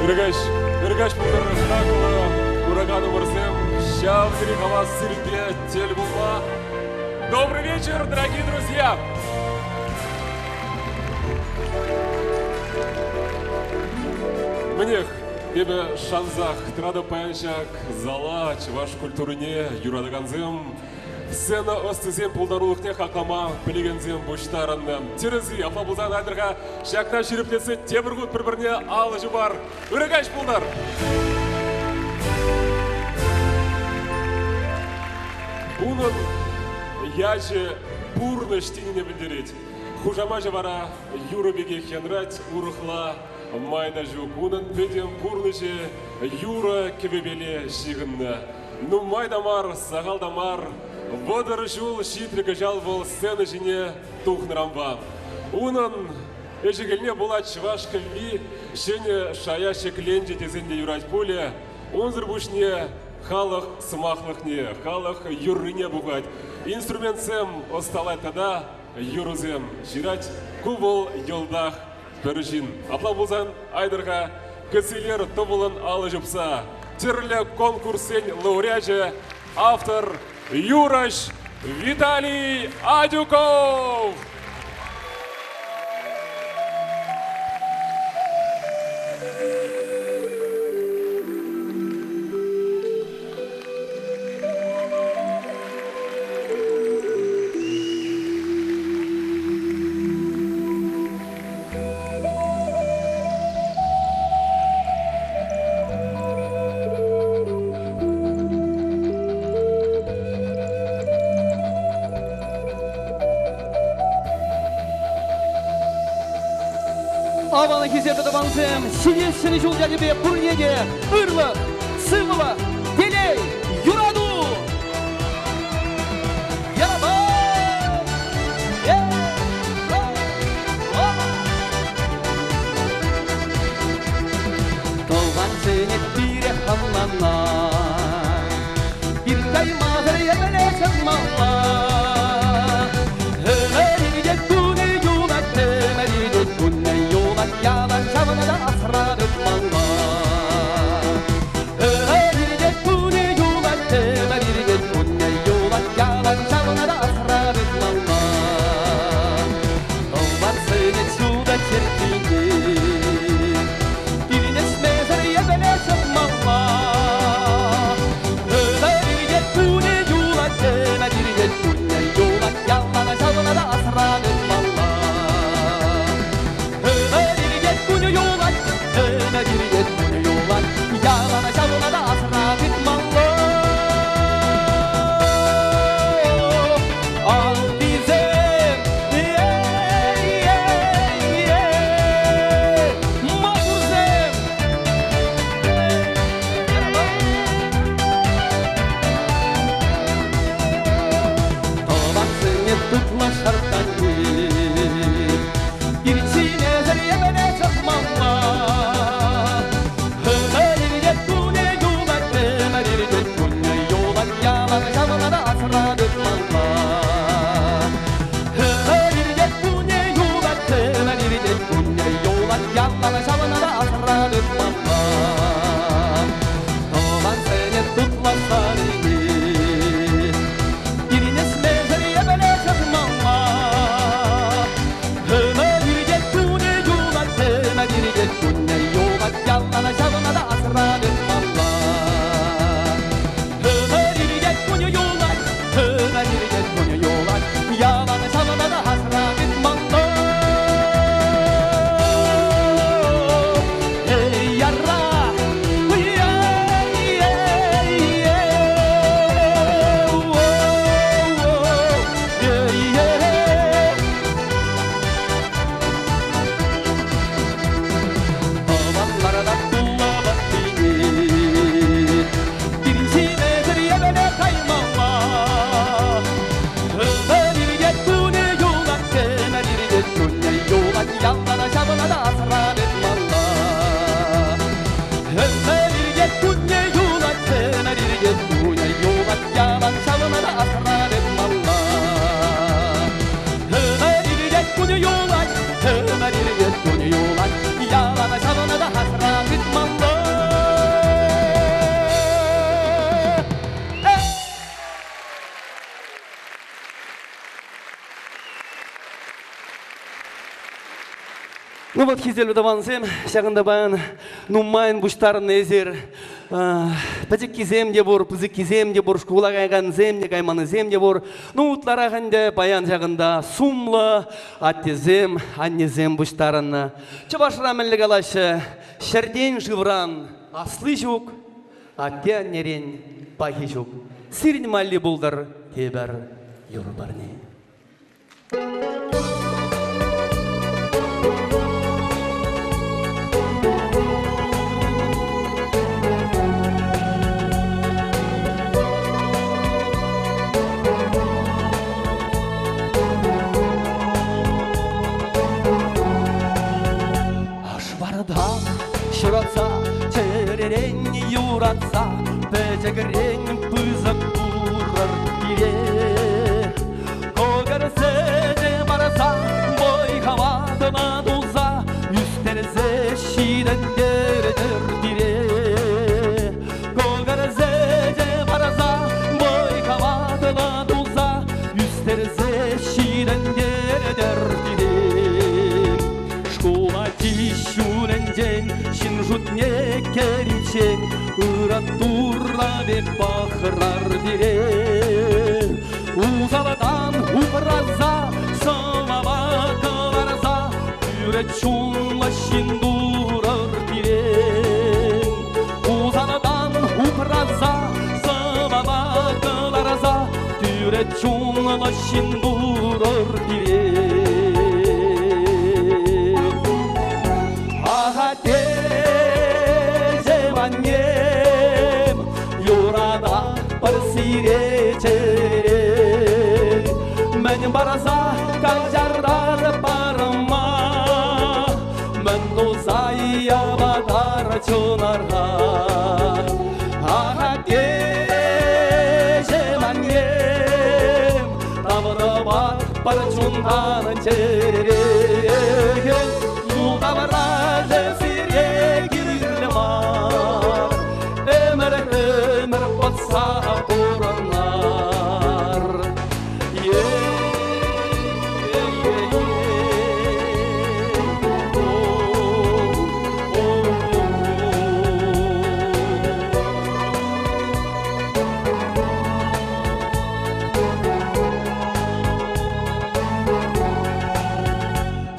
Үргаш бұлдыры ураганы вырзем, щавдри хава сырбе тельбула. Добрый вечер, дорогие друзья! Мнех, тебе шанзах, трада паяншак, зала, чеваш культурыне, юрадаганзем, сцена остызем пулдарулықне хақлама, білігензем бұштарынным. Терезі, аплабылзан айдырға, шақта шереплесі теміргут бір-біріне алыжы бар. Үргаш бұлдар! Унын яжы бурны штиніне білдерет. Хужамажы вара юрубеге хенрать урықла майда жүк. Унын бедем бурныжы юра кебебеле шиғынны. Ну майдамар, сағалдамар, водыр жол шитрігі жал бол сцена жіне тухнырамба. Унын әжігіліне болат шываш кілі, шене шая шекленже тезінде юрать поле, онзыр бұшне халық сымақлықне, халық юрыне бұғат. Инструментсем осталай тада юрызем жирать кубыл елдақ біржін. Аплабылзан айдырға кәселер тобылын алы жыпса. Терлі конкурсен лауреажы автор Юраш Виталий Адюков. Аваны кезерді дұбанзым, сенесіні жол жәдебе бұрнеге, ұрлық, сымылық, делей, юраду! Ярабай! Толған сенет бире хамлана, бір каймағыр ебелесін маңла. Yalan çavına da asradık malla. Öğrenecek bu ne yolak, öğrenecek bu ne yolak. Yalan çavına da asradık malla. Olmaz seni suda çirkini, biriniz mezar yebele çapmalla. вот хизел удавансем, шагында баян нуммайн буштарын эзер. Пәжік кезем де бор, пызық кезем де бор, школа қайған зем де, қайманы зем де бор. Нуытлар ағында баян жағында сумлы, аттезем, аннезем буштарын. Чыбашыра мәлік алашы, шәрден жывран, аслы жүк, атте аннерен пахи жүк. Сирін мәлі бұлдар, тебір юрбарне. Шыратса, черерен юратса, пәжігірен пызық бұрыр бире. Көгірсе де бараса, бой қавадына дұлса, үстерсе шидендердер дире. Көгірсе де бараса, бой қавадына дұлса, үстерсе шидендердер дире. Школа тишюненден, шин жутне керичен, ұрат турра бек бақырар бире. Узаладан упраза, самава каларза, үрет шунла шин дурар бире. Узаладан упраза, самава каларза, үрет шунла шин дурар бире. Юрада парсире чере, мен бараса кажардар парма, мен дозая бадар чонарга. Ахате жеманем, табыдабат парчундан чере, юлдабара жесире гирлемар, ömür batsa oranlar.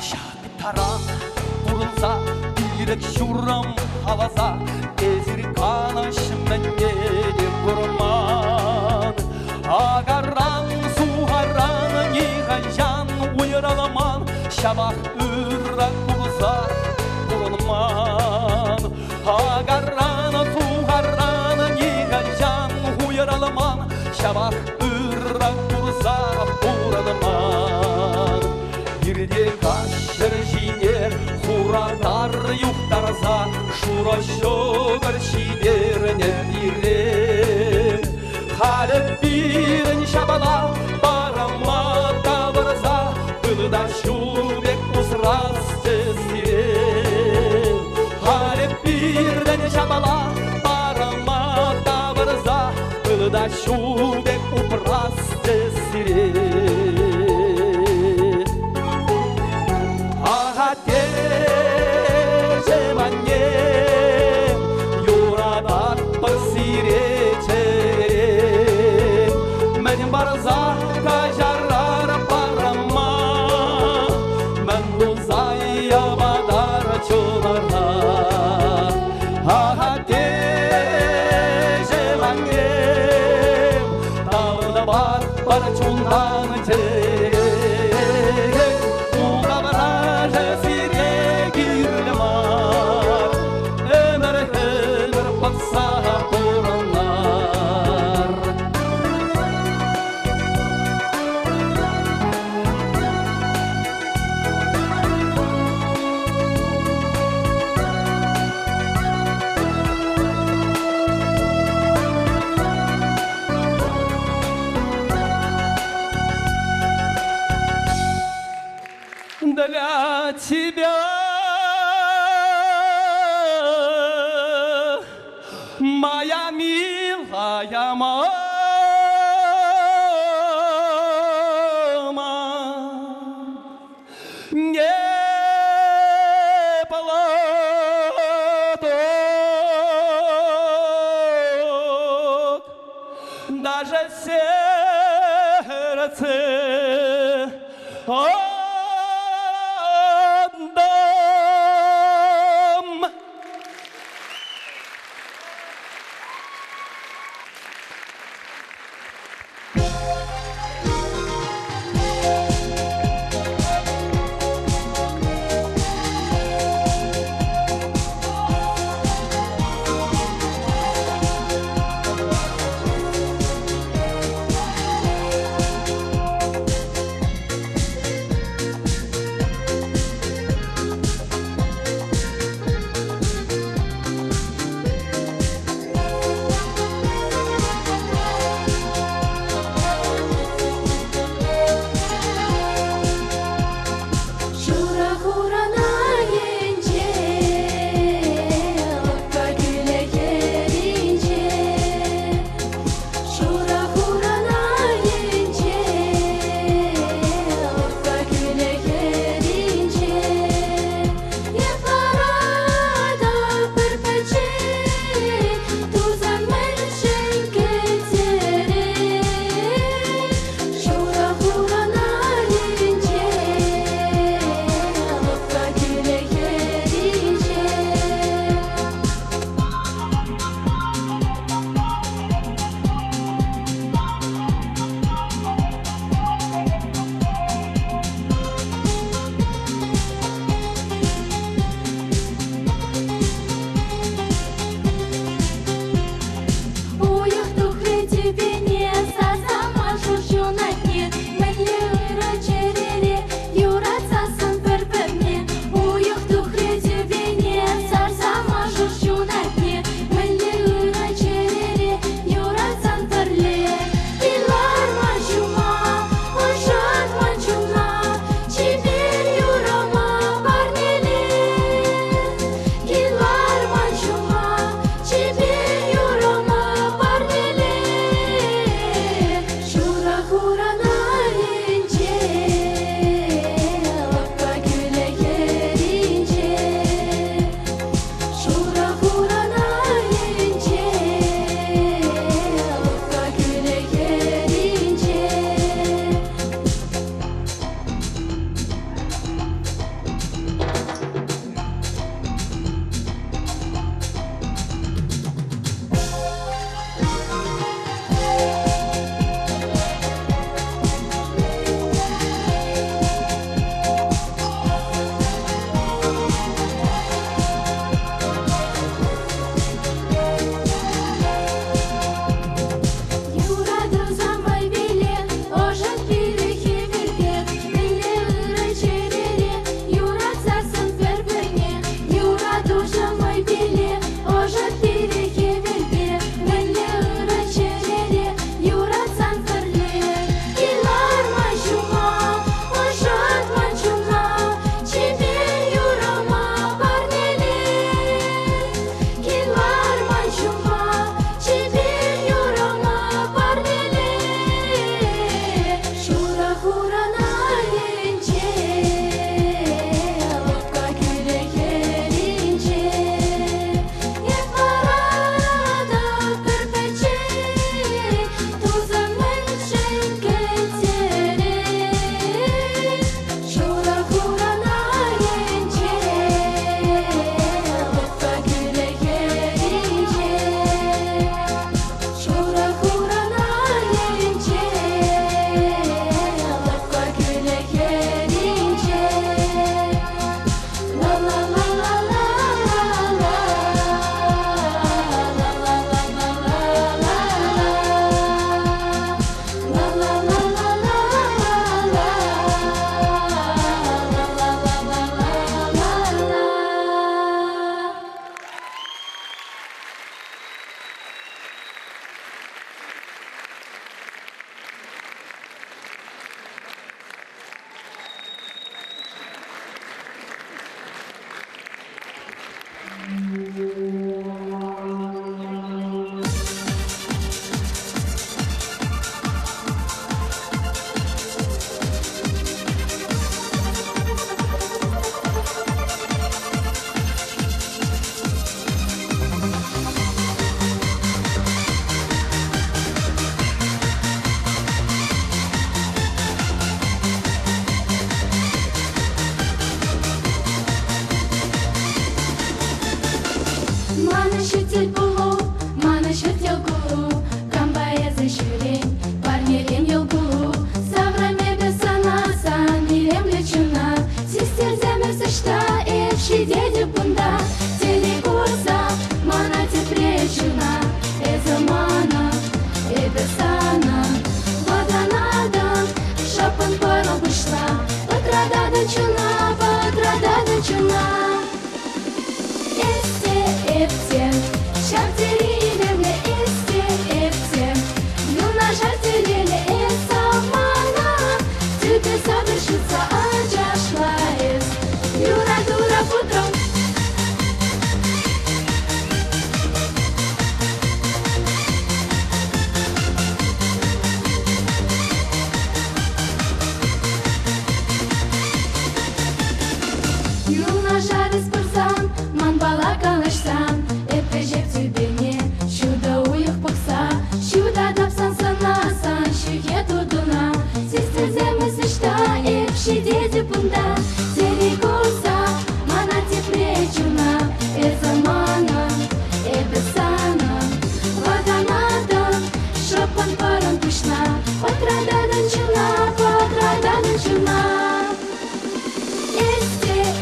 Şaktaran vurulsa, direk şuram havasa, ezir kanaşım mengelim kurman. Agaran suharan yıkacan uyaralaman, şabak ırrak vurulsa vurulman. Agaran suharan yıkacan uyaralaman, şabak ırrak vurulsa vurulman. Bir de kaşır jiner, huratar yuhtarza, şura şogar şiderine bire. Halep birin şabala, barama tabarza, ılda şubek usraz cesire. Halep birin şabala, barama tabarza, ılda şubek usraz cesire. Barza kajarlar parama, men duzaya badar çonarla. Ahate jevangem, tavda bar parçundan çere. Ulda baraj sirge girlemar, ömer ömer patsa poranlar. Для тебя, моя милая мама, не наше серце отдам. Мана шутил булу, мана шутил гулу, камбая за шурень, парни лем ел гулу. Савраме без санасан, илем лечуна, систер земер сышта, эвши деди бунда. Тели курса, мана тепречуна, эзамана, эбесана. Вода надо, шапан паром пошла, потрада до чуна. Эфте, шартери илемле эфте, юна шартелеле эсамана, тебе совершится аджашлаес, юра дура путром. Юна жарис пырсан, ман бала калышсан, эпежек тюбене, шуда уйых пықса, шуда дапсан санасан, шуге тудуна, сестер земы сышта, эпши деди пунда, тери курса, мана тепречуна, эзамана, эбесана, вода надо, шопан паром пышна, потрададан чуна.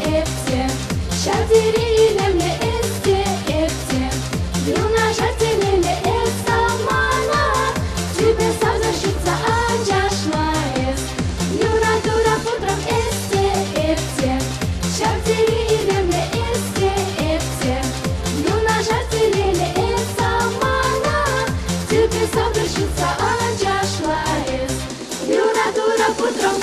Эфте, шартери илемле эфте, юна шартелеле эсамана, тебе совершится аджашлаес, юра дура путром эфте, шартери илемле эфте, юна шартелеле эсамана, тебе совершится аджашлаес, юра дура путром.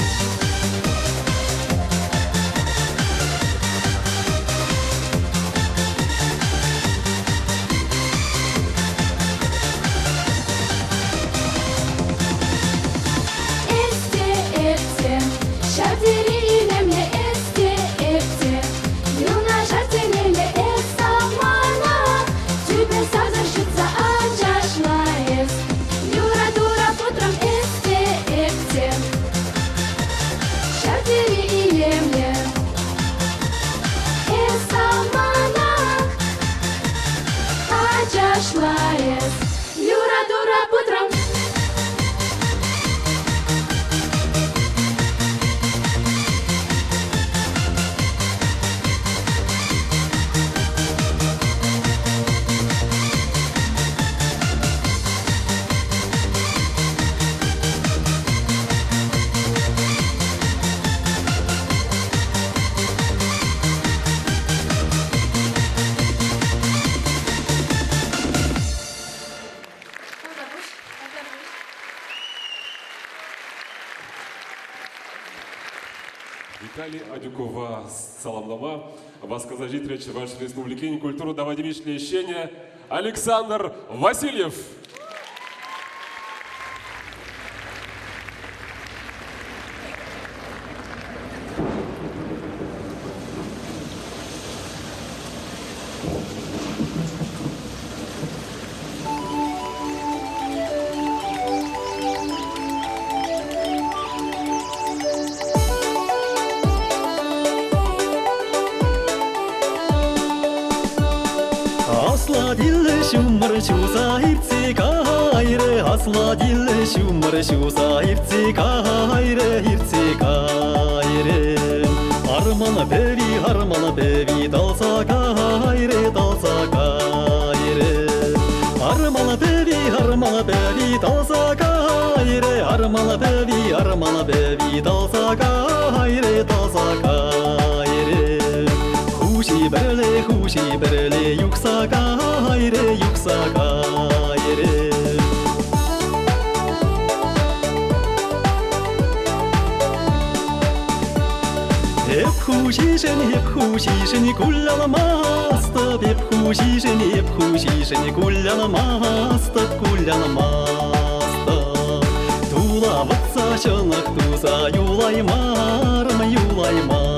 Шартери илемле эфте, юна шартелеле эсамана, тебе совершится аджашлаес, юра дура путром эфте, шартери илемле эсамана, аджашлаес, юра дура путром. Виталий Адюкова саламлама. Васказа житреч вашей республики культуру давадимиш лещения Александр Васильев. Asla dille şumar şu sahipsi kayre, asla dille şumar şu sahipsi kayre, hirsi kayre. Harmana bevi dalsa kayre, dalsa kayre. Harmana bevi dalsa kayre, harmana bevi dalsa kayre, dalsa kayre. Hushi berle yuksa kayre, yuksa kayre. Hep huşişeni kullanamazdı, hep huşişeni kullanamazdı, kullanamazdı. Tula vatsa şanak tuza yulaymarım, yulaymarım.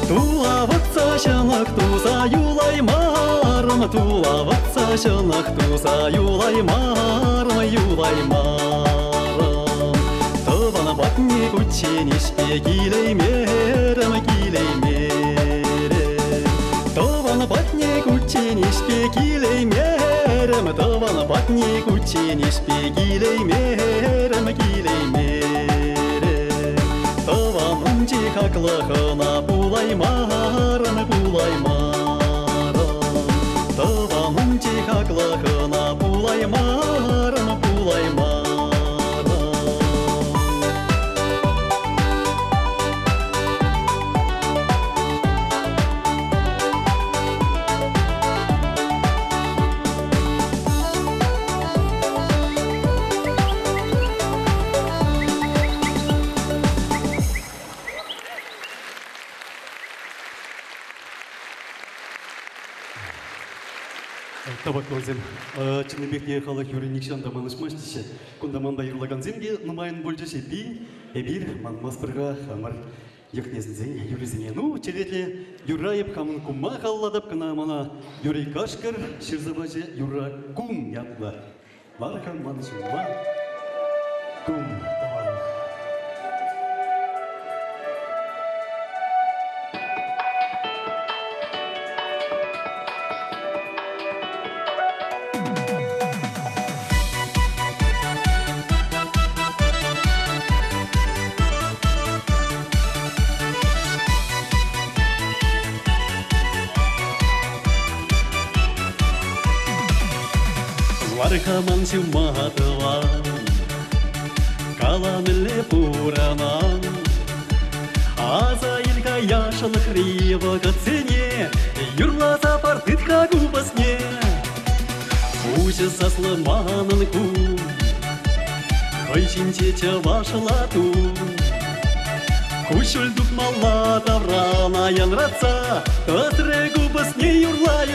Tula vatsa şanak tuza yulaymarım, tula vatsa şanak tuza yulaymarım, yulaymarım. батни кучениш гилей мерем гилей мерем. Таван батни кучениш гилей мерем, таван батни кучениш гилей мерем гилей мерем. Таван унчи хаклахана булай марам булай марам. Таван унчи хаклахана булай марам булай марам. Табак нозем. Чинебекте халық юринникшан да манышмаштыше. Кундаман байырлаган земге нумайын больжеше би, эбир манмаспырга хамар яхнезен юризене. Ну, челетле юраеп хамын кумма халладып кына мана юрий кашкар ширзабаже юра кум ятла. Бархам манышма кум таван. Вархаман сюматова, каланле пуранан, азаилька яшал хриво кацене, юрласа партытка губасне, ужас засломанан кум, хайчинчеча вашала тум. Кушульдук мала таврана янраца, катре губасне юрла.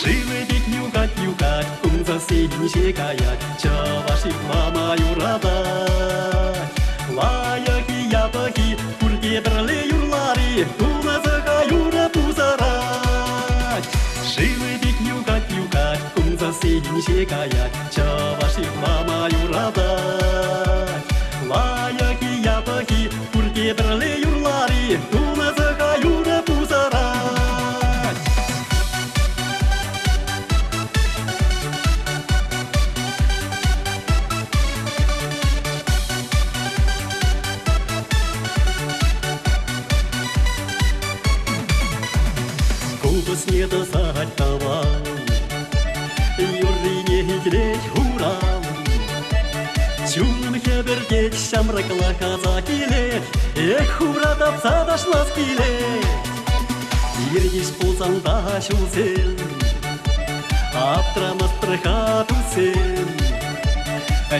Живы бик югать, кум заседень шекаят, чаваши мама юрадать. Лаяки ябаки, курге берле юрлари, туназака юра пузарать. Живы бик югать, кум заседень шекаят, чаваши мама юрадать. Лаяки ябаки, курге берле юрлари, туназака юра пузарать. Не досать товар, юррине гилей хурам. Чун хебердек шамракла казакиле, эх хура тапса дашла скиле. Иргиш пулсанда шулсен, аптрамас прыхатусен.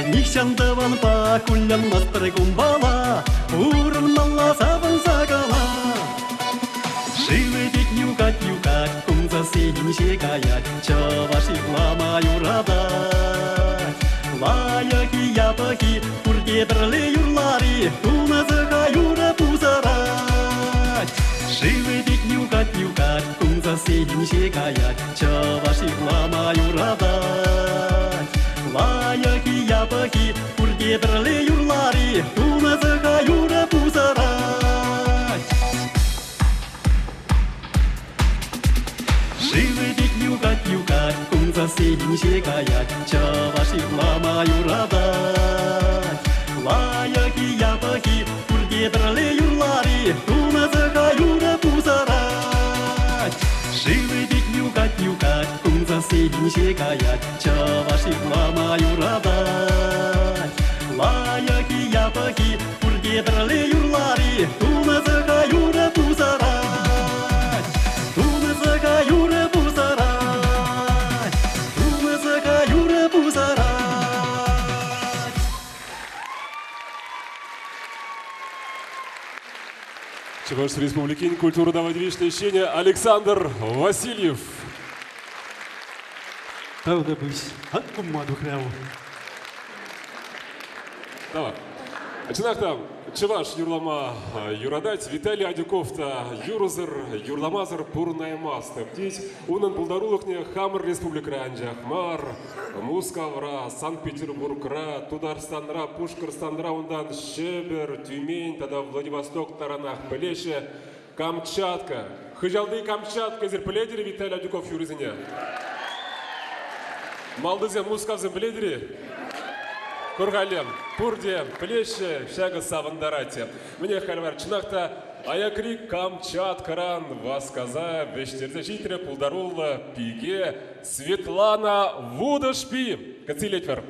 Нихчандаван па куллян мас прыгумбала, урын малла сабын сагала. Живы бик югать, кум заседень шекаят, чаваши лама юрадать. Лаяки ябаки, курге берле юрлари, туназака юра пузарать. Живы бик югать, кум заседень шекаят, чаваши лама юрадать. Лаяки ябаки, курге берле юрлари, туназака юра пузарать. Живы бик югать, кум заседень шекаят, чаваши лама юрадать. Лаяки ябаки, курге берле юрлари, туназака юра пузарать. Живы бик югать, кум заседень шекаят, чаваши лама юрадать. Лаяки ябаки, курге берле юрлари, туназака юра пузарать. Туназака юра пузарать, туназака юра пузарать. Чуваш Республики культуру давать вещение Александр Васильев. Тавда бысь, ат кумма духряу. Давай. Чынақтан, Чываш юрлама юрадать, Виталий Адюковта юрузыр, юрламазыр пурнаймас. Тептись, унын булдарулықне Хамыр республикра Анжахмар, Мускавра, Санкт-Петербургра, Тударстанра, Пушкарстанра, ундан Шебер, Тюмень, тогда Владивосток, Таранах, Плеше, Камчатка. Хыжалды Камчатка, зерпеледери Виталий Адюков юрызыне. Малдызе Мускавзен біледері? Кургалем, Пурде, Плеше, Шага Савандарате. Мне хальвар чынақта Аякри Камчаткаран Васказа Вештерде житре Пулдарула Пиге Светлана Вудашпи. Кацилетвер.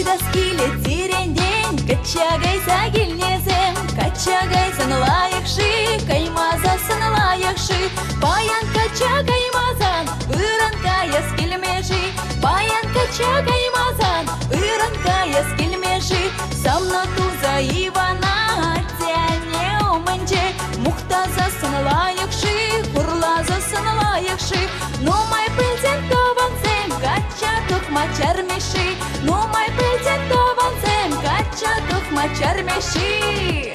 Скилет теренден, качагайса келнезем, качагайсан лайықшы, каймазасын лайықшы, баян качагаймазан, ыран каяс келмеші, баян качагаймазан, ыран каяс келмеші, самна туза Ивана, тяне умынче, мұқтазасын лайықшы, құрлазасын лайықшы, номай пілден тавансем, кача тұқмачармеші, номай Мачармеши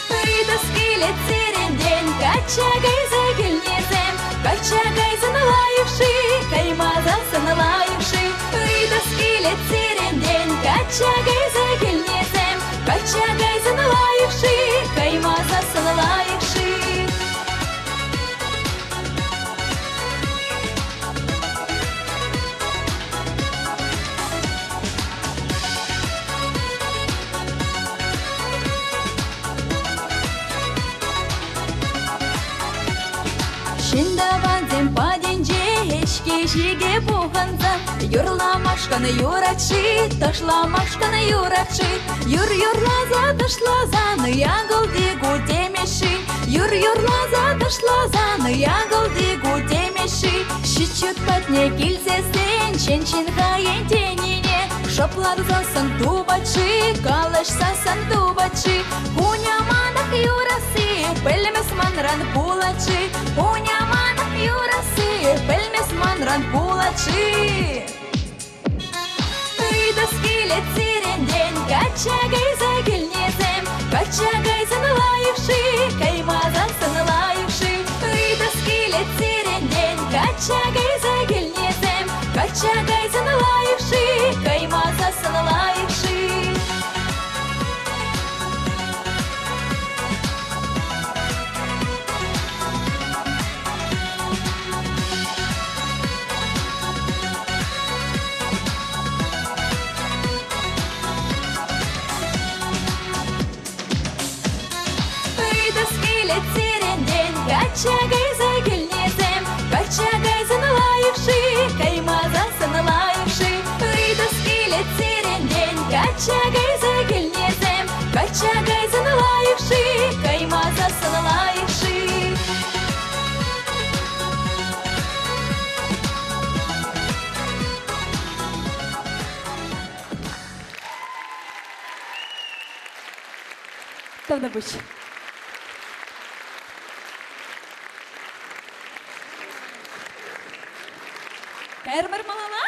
Ыйда скилет серенден Качагайза келнезем Качагайзан лайықшы Каймазасын лайықшы Ыйда скилет серенден Качагайза келнезем Качагайзан лайықшы Каймазасын лайықшы Шиндаванзем паденже ешкешеге бұғанзан Юрламашқаны юратши, ташламашқаны юратши Юр-юрлаза ташлазан, ягылдегу демеши Юр-юрлаза ташлазан, ягылдегу демеши Шичут патне келсесен, шеншин хайен тенине Шопларзасын тубачи, калашсасын тубачи Куняманах юрасы, пельмес манран пулачи Куняманах юрасы, пельмес манран пулачи Ыйда скилет сиренден, качагайза келнезем Качагайзан лайықшы, каймазасын лайықшы Ыйда скилет сиренден, качагайза келнезем Качагайзан лайықшы, каймазасын лайықшы Качагайза келнезем, качагайзан лайықшы, каймазасын лайықшы Ыйда скилет серенден, качагайза келнезем, качагайзан лайықшы, каймазасын лайықшы Тавнабыч. Кәрмір малала?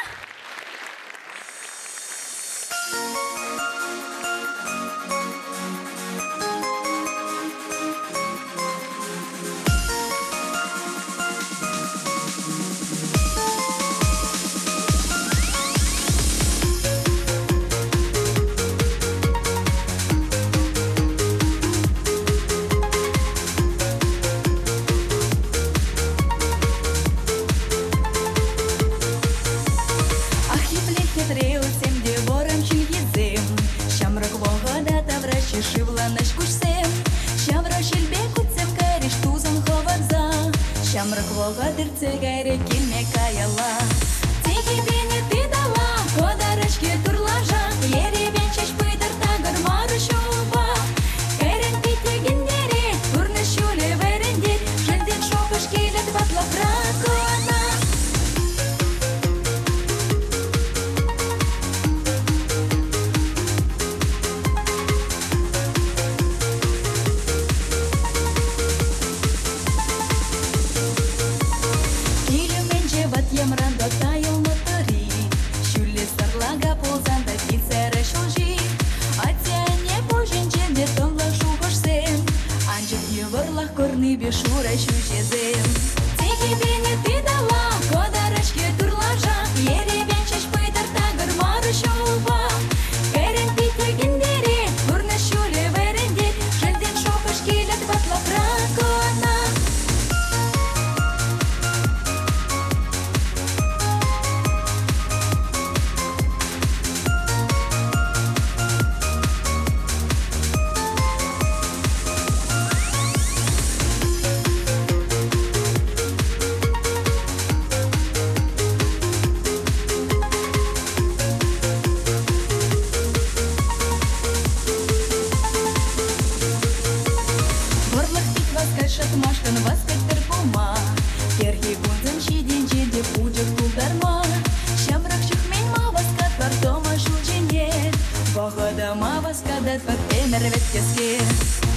воскадат под темер-веткески.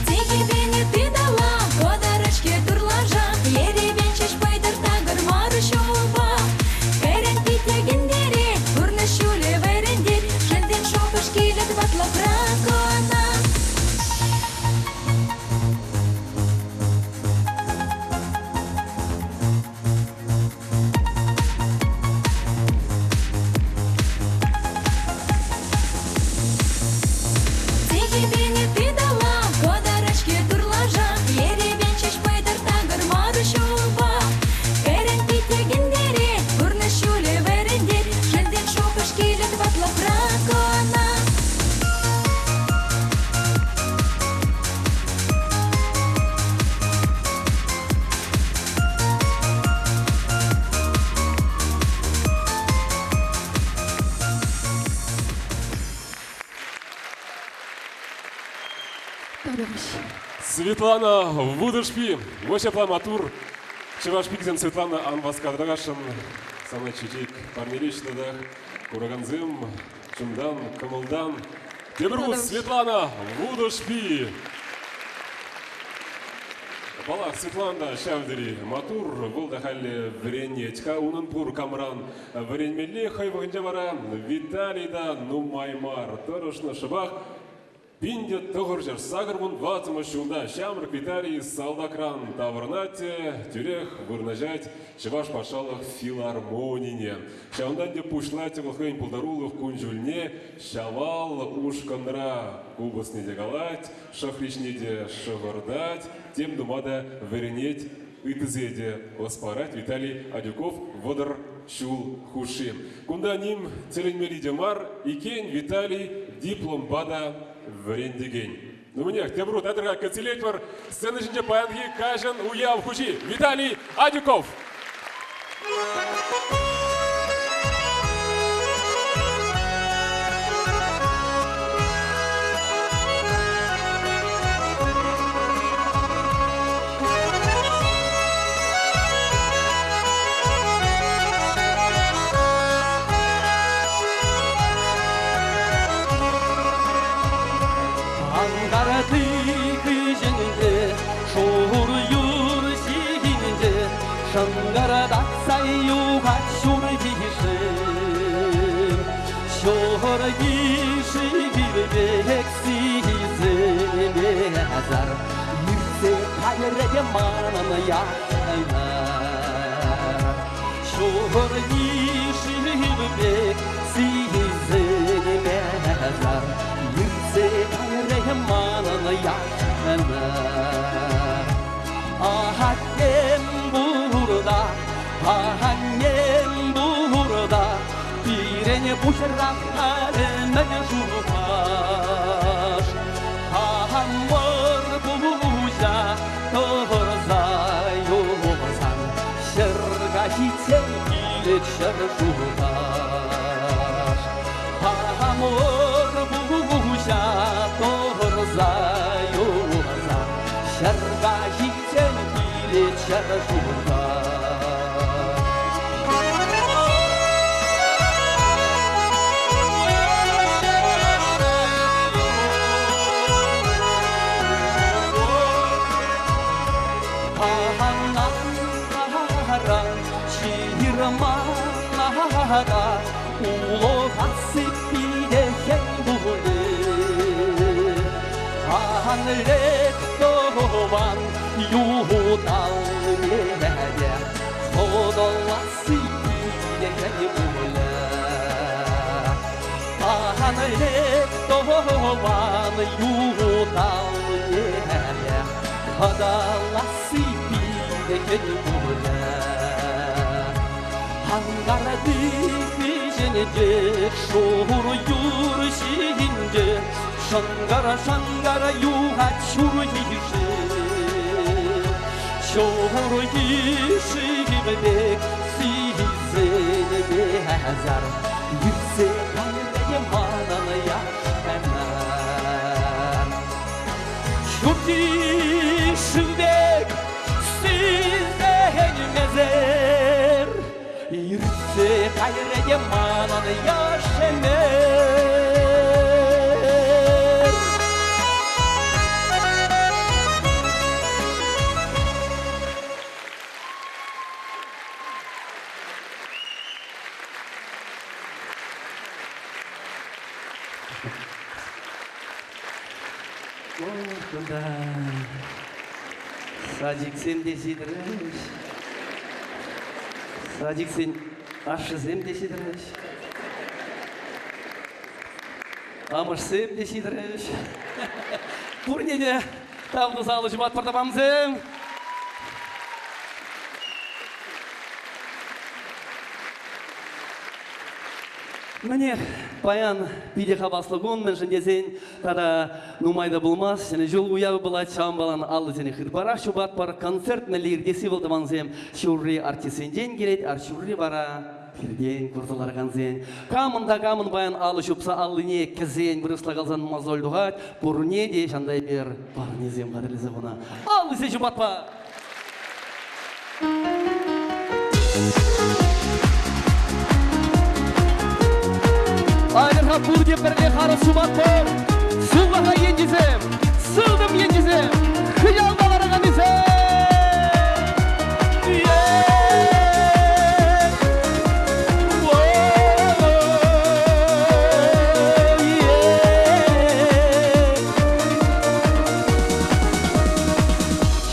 Тихий бени ты дала, подарочки турлажа, еревенчиш пайдар тагыр марышуба. Кайрен пите гендери, урны шуле вайрендер, женден шопыш килет ватла бракона. Светлана Вудышпи, Воша Пламатур, Чевашпикзен Светлана Анваскадрагашин, Сана Чичик, Парнеличтадах, Кураганзым, Чумдан, Камылдан, Тебрус, Светлана Вудышпи. Балах Светлана Шавдери, Матур, Волдахали, Вренетька, Унанпур, Камран, Вренмели, Хайвагнджаваран, Виталида, Нумаймар, Торошна Шабах, Пинде тогоржер сагырмун ватыма шулда шамрык Виталий Салдакран Таврнате тюрех вырнажать Чеваш пашалах филармонине. Шаундан де пушлате волхвень полдарулов кунжульне шавал ушканра кубасни дегалать шахрични де шагордать тем думада веренеть итызеде оспарать Виталий Адюков водор шул хушим. Кунда ним теленмели демар икен Виталий диплом бада Врендеген. Ну мне, Тебрут, это как концелятор, сцены жинде паянги, кажен, уяв, хучи. Виталий Адюков. Шангарада саюга шургиши, шоргиши бирбекси зелемезар, ирсе кайреге манамая айнар. Шоргиши бирбекси зелемезар, ирсе кайреге манамая айнар. Ahadem burada, ahadem burada, birine buşrak halime şurpaş. Ahamor buja, torza yolsan, şerga hiçen bilet şurpaş. Ahamor buja, torza yolsan, şerga hiçen bilet şurpaş. Şirmanlara ulu hasipide kendule Hanret doğan yuhudal yere Sodolasipide kendule Hanret doğan yuhudal yere Sodolasipide kendule Hangardı bijenece şohur yurşince Şangara şangara yuha çurhişi Şohur yişi bebek sizene behazar Yüksek kalbeye manana yaşanar Şurdi şübek sizene mezer Yürüse gayreye manan yaşemer Куда? Садик сен десидіріш. Садик сен ашызем десидіріш. Амышсем десидіріш. Турнеде тавды залы жұбат бардабамзым. Міне, баян биде қабаслығын мен жындесен, тада нумайда болмас, және жол уябы была чам балан алды және хырбара шубат бар концерт нәлер десі болдыманзем, шурри артисен ден келет, ар шурри бара пирден күрділар зен. Камында камын баян алы шупса алыне кізен бірісла қалзан мазолдуғат, бұрне де шандай бер бар незем қадірлізі бұна. Алы се шубат ба! Айырға бұрде бірге қары шубат бол, сұлғаға енжізем, сылдым енжізем, қиялдаларға несем.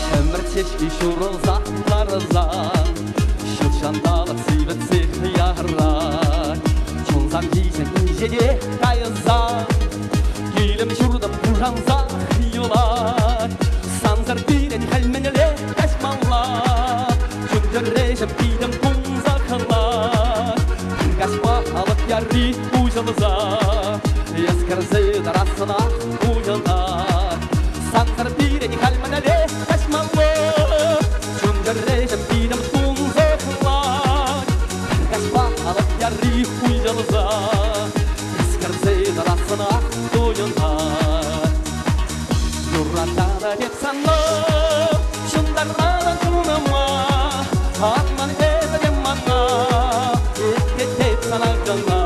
Шәміртешкі шұрылзақ қарызан, шылшандалық сүйбітсі қияран. Чонзан дейсен жеде қайызан, келім жүрдім бұжанза қиылар. Санзар бейден қәлменеле қашмалар, жүндіррежім бейдім бұңза қылар. Қашпа алып ярри ұжылыза, ескірзі дарасына ұйылар. Санзар бейден қәлменеле қашмалар, жүндіррежім бейдім бұңза қылар. Қашпа алып ярри ұйылыза, ескірзі дарасына ұйылар. Юратада деп санлы, шындармадан тұныма, атман әзірем маңа, ет санағына.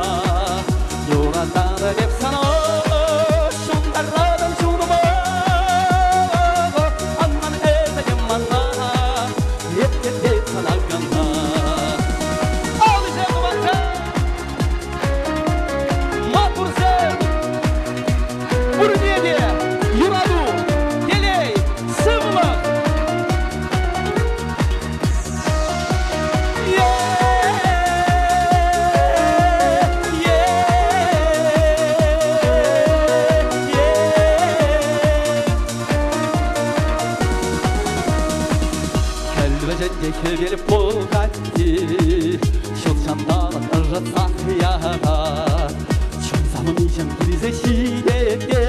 Юратада деп санлы, шындармадан тұныма, атман әзірем маңа, ет санағына. Алы жағы бақы, матурсен, бұрнеде, юраду, келей, сывылық. Кәлбәженде келіп болғатти, шылшандалық ұржатсақ яға. Чонзамын ижем кірізе шидеде,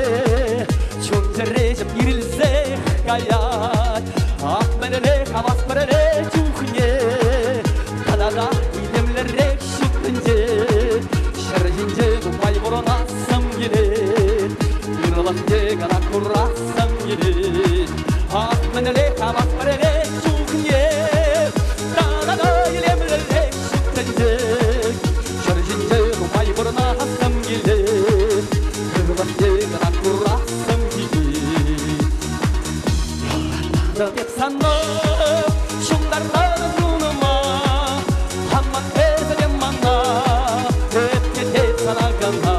чонзережем ирілзе қаят. Ақ мәнеле, қабас мәнеле чухне, қадада идемлерек шүттінде. Шыржинже бұпай бұрынасым келет, ирылық дегана құрасым келет. Ақ мәнеле, қабас мәнеле чухне, қадада идемлерек шүттінде. Шыржинже бұпай бұрынасым келет, ирылық дегана құрасым келет. Деп санып, шыңдарларын тұныма, аман әзірем маңа, өтке деп санағына.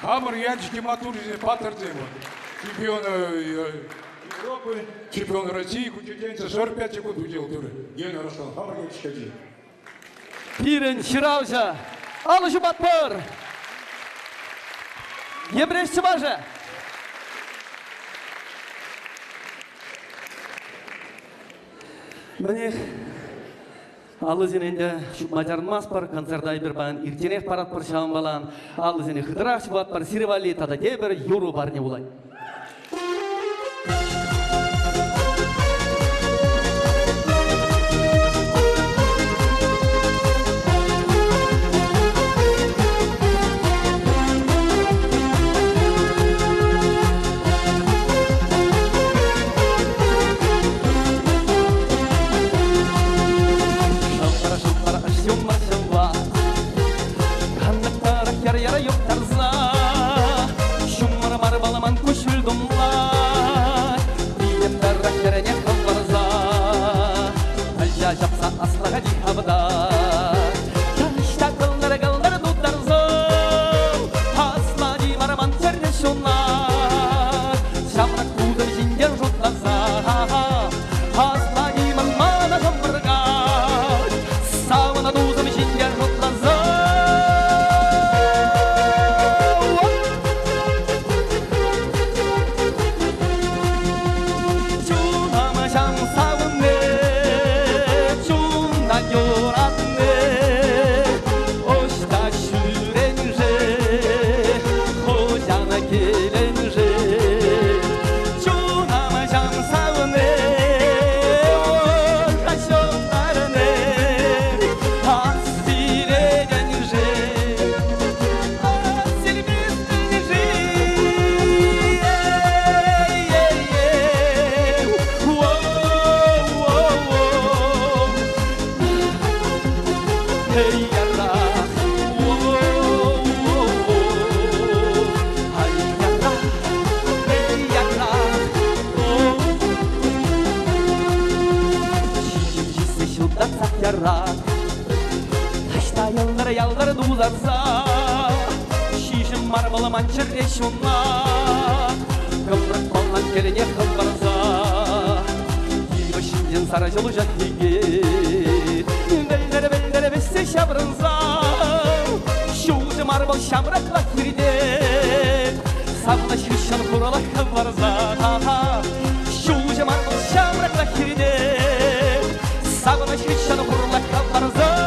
Хамар Янчики Матуржи Паттертема. Чемпион Европы, чемпион России, кучетенца 45 секунд удел туры. Гена Ростан, Хамар Янчики. Пирен Ширауза, алышы батпыр. Ебрешті бажы. Міне, алызын енді мажармас бар, концертай бір баған иртенек парат бір шағын балан, алызын хыдырақ шыбат бар, сиревали, тада дебір юру бар не болай. Japsa aslaga di havada Taşta kılları kılları tutarzo Asla di maraman çerneşonlar Şamrak kudur jinger jutlarza Asla di manmana zambargar Savana duzum jinger jutlarza Çunama şam savunne Taşta yalları duzarsa Şişim marmalı mançır eşunla Kıvrık ballan gelene kıvvarza Yıvı şimdin sarıcılı jatligit Beylere besse şabrınza Şuğucu marmal şamrakla kirde Savuna şişan kurala kıvvarza Şuğucu marmal şamrakla kirde Savuna şişan kurala kıvvarza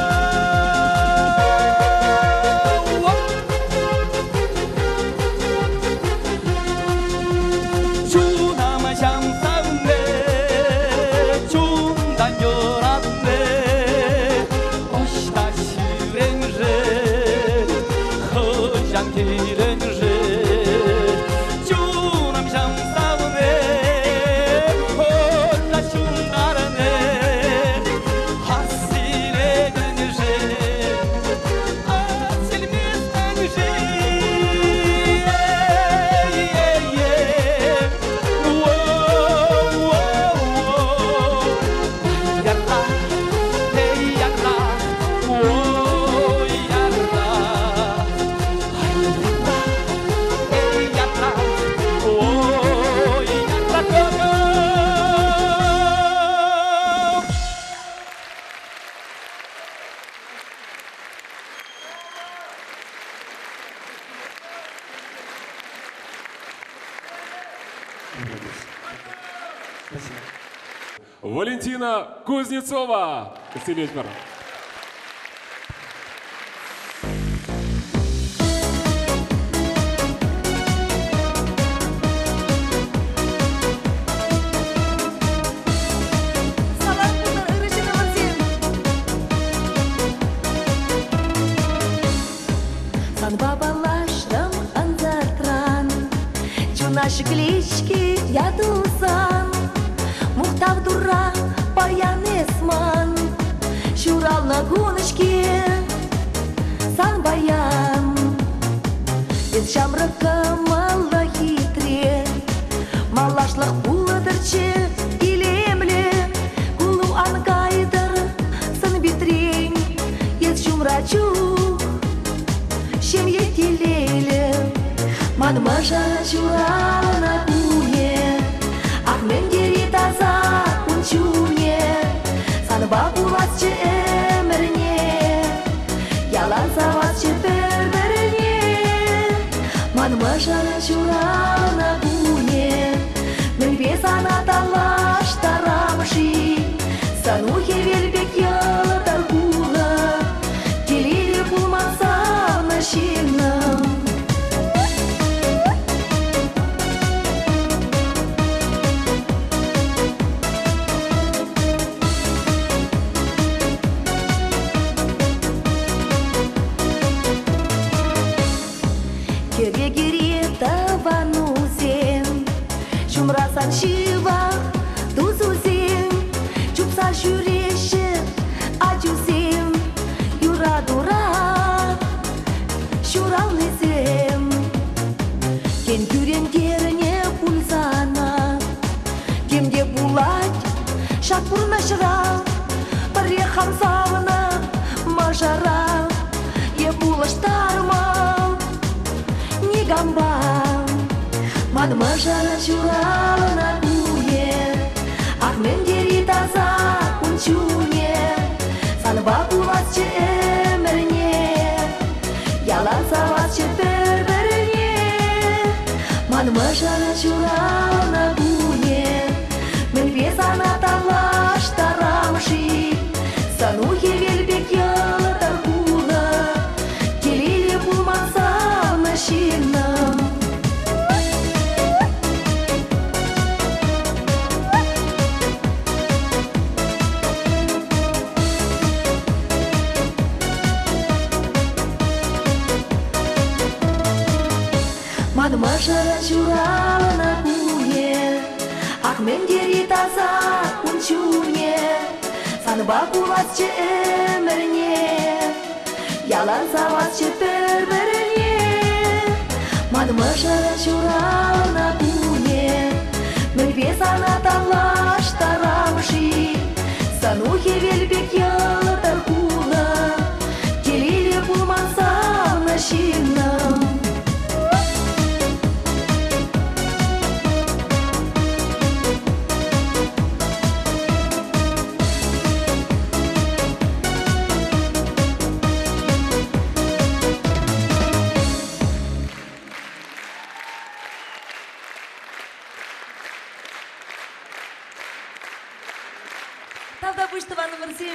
Валентина Кузнецова. Костелечмер. Бабалаштым анзартран Чунаши клички ядусан Мухтав дура паян эсман Шурал на гоночке сан баян Без шамрыка мала хитре Малашлық буладырчы илемле Кулу ангайдыр сын битрень Ез шумрачу Шем етелейлі Манмаша чурална куе, ах мен гери таза унчуне, санба булатчы эмерне, ялан саватчы пердерне. Манмаша чурална куе, мен бесана талаш тарамши, санухе велбек ялдар кула, келили булмаса машинам. Шумрасан шива, тузузим, чупса шуреши, ачузим, юра-дура, шуралнызим. Кен күрен керіне пульсана, кемде булать, шакпур нашыра, бірре хамсалына, мажара, е булаштарма, не гамба. Манмаша чурална куе, ах мен гери таза унчуне, санба булатчы эмерне, ялан саватчы пердерне. Манмаша чурална куе, мен бесана талаш тарамши, санухе велбек ялдар кула, келили булмаса машинам. Манмаша чурална куе, ах мен гери таза унчуне, санба булатчы эмерне, ялан саватчы пердерне. Манмаша чурална куе, мен бесана талаш тарамши, санухе велбек ялдар кула, келили булмаса машинам. Тавда Буштова номер 7.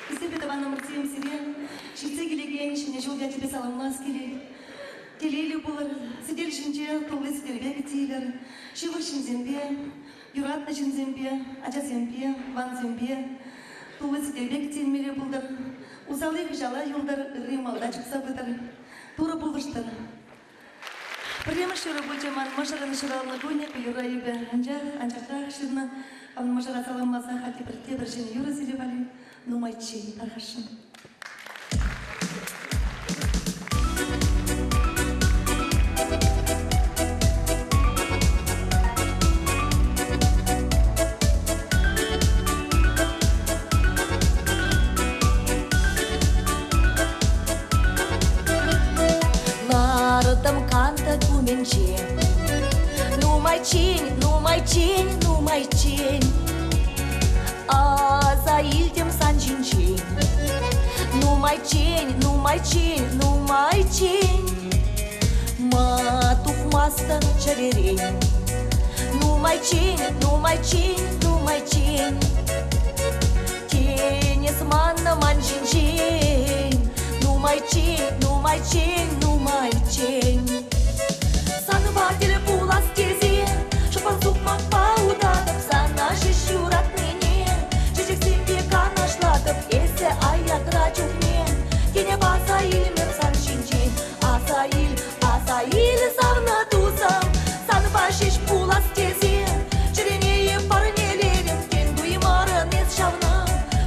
Бесебедова номер 7 себе. Шице келеген, шіне жолға тебе саламлас келек. Келейлі болар, сидел шынже, толы сидербе кетейлер. Шивы шынзембе, юратны шынзембе, ача зембе, ван зембе. Толы сидербе кетейлмеле болдар. Узалы жала юлдар рималда чықса бұдар. Туры болғыштыр. Приема шура будет манмаша наширална гуня юра юбе анчаха ширна манмаша саламласа хати прите біржен юра зелевали нумайчи архашын. Ну май чень, а за ильдем сан чин. Ну май чень, матух мастан чаверень. Ну май чень, тенес манна ман чин. Ну май чень. Санватель пулас тези, шопан сукмак паудатып, сана шишюрат мене, чечек сембе канашлатып, эсе аятра чухне, тене баса илмем сан шинчен, асаил савна тусам, санва шиш пулас тези, черенее парнелерин, кен дуймарын эс шавна,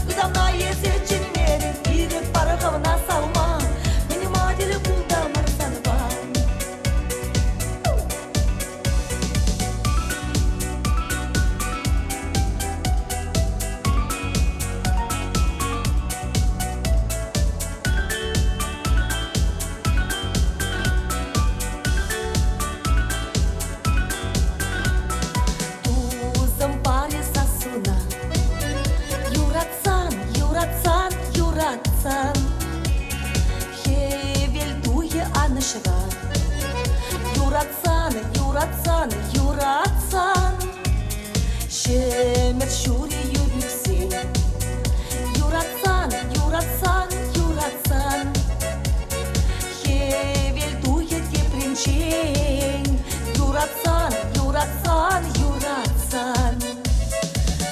гыдамна есе ченмерин, ирек парахавна салма, мене мадель пулдамар, Юратсан, юратсан, шемет шури юбюксе. Юратсан, юратсан, юратсан, хевел дует епринчень. Юратсан, юратсан, юратсан.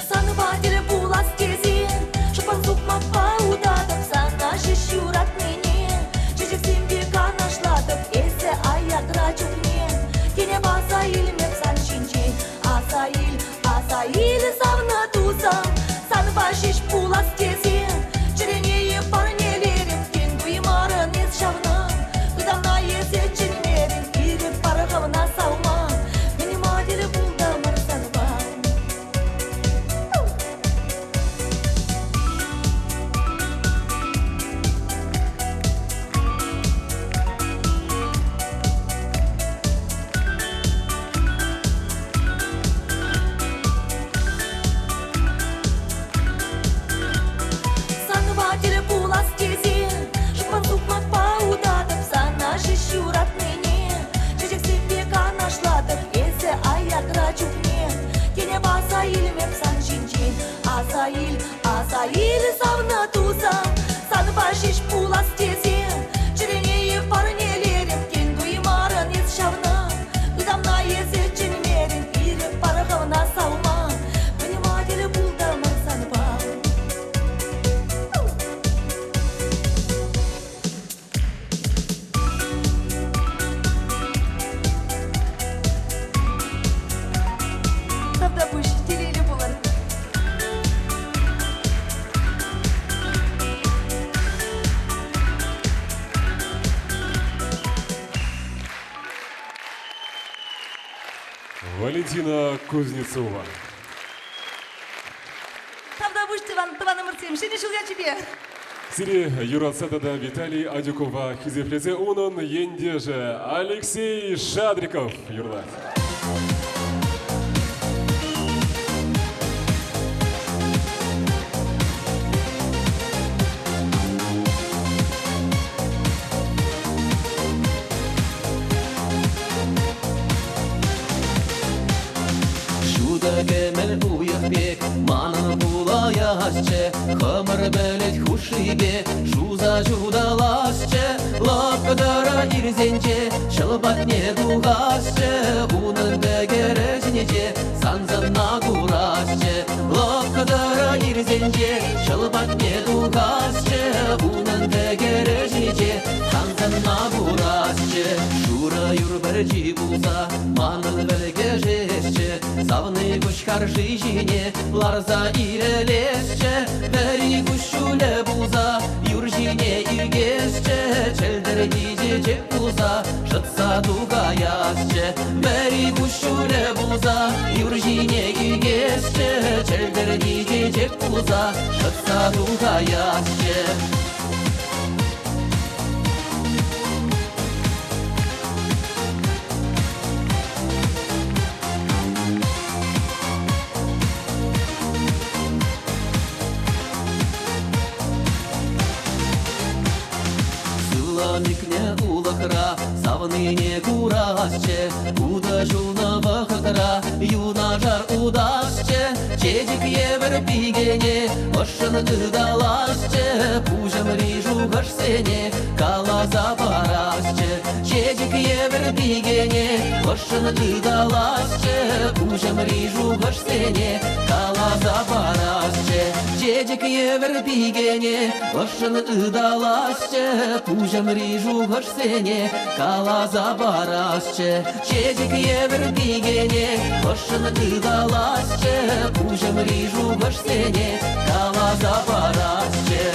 Санватель булас кезен, шупан сукма паудатып, санаши шурат мене. Чечек симбека нашлатып, эсе аятра чукмен. Тене баса илмеп сан чинчен, асаил, асаил савна тузам. Санвашиш булас кезен, черенее парнелерим, кен дуймарын ес шавнам. Кыдамна есе ченмерин, ирек парғавна салма. Миниматель булдамыр санвам. Санватель булас кезен, шупан сукмак паудатып, санаши шурат мене. Чечек симбека нашлатып, эсе аятра чукмен. Тене баса илмеп сан чинчен, асаил, асаил савна тузам. Санвашиш булас кезен, черенее парнелерим, кен дуймарын ес шавнам. Кыдамна есе ченмерин, ирек парғавна салма. Пониматель булдамыр санвам. Тогда пусть телели булар. Валентина Кузнецова. Тогда пусть Таван Муртием, что не шел я тебе. Сири Юрацатада Виталий Адюкова Хизефлезе Унон Ендеже Алексей Шадриков Юрла. Şuda gemel uyakbek, manı bulayasçe, Xamır belet huşibe, şuza judalasçe, Lapkadara irzençe, şılbat ne dugasçe, Unun da gereznice, sanzana gurasçe, Lapkadara irzençe, şılbat ne dugasçe, Unun da gereznice, sanzana gurasçe, Şura yurberci bulsa, manıl belgejeşçe, Savны кушкар жизни, ларза ирелесче, Бери кушуле буза, юржине иргесче, Челдер дижечек буза, шытса дугаясче, Бери кушуле буза, юржине иргесче, Челдер дижечек буза, шытса дугаясче. Микне улахра, савныне курасче, Уда жулна вахатра, юнажар удасче, Чедик евер пигене, Ошын ыдаласче, Пужам рижу гашсене, Кала запарасче, Чедик евер пигене, Ошын ыдаласче, Пужам рижу гашсене, Кала запарасче, Чедик евер пигене, Ошын ыдаласче, Пужам рижу гашсене, Кала запарасче, Чедик евер пигене, Ошын ыдаласче, Пужам рижу гашсене, Кала запарасче.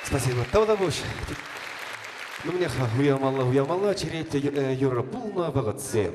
Спасибо. Тавдабуш. Ну мне уямалла, череть юра пулна вагатсе.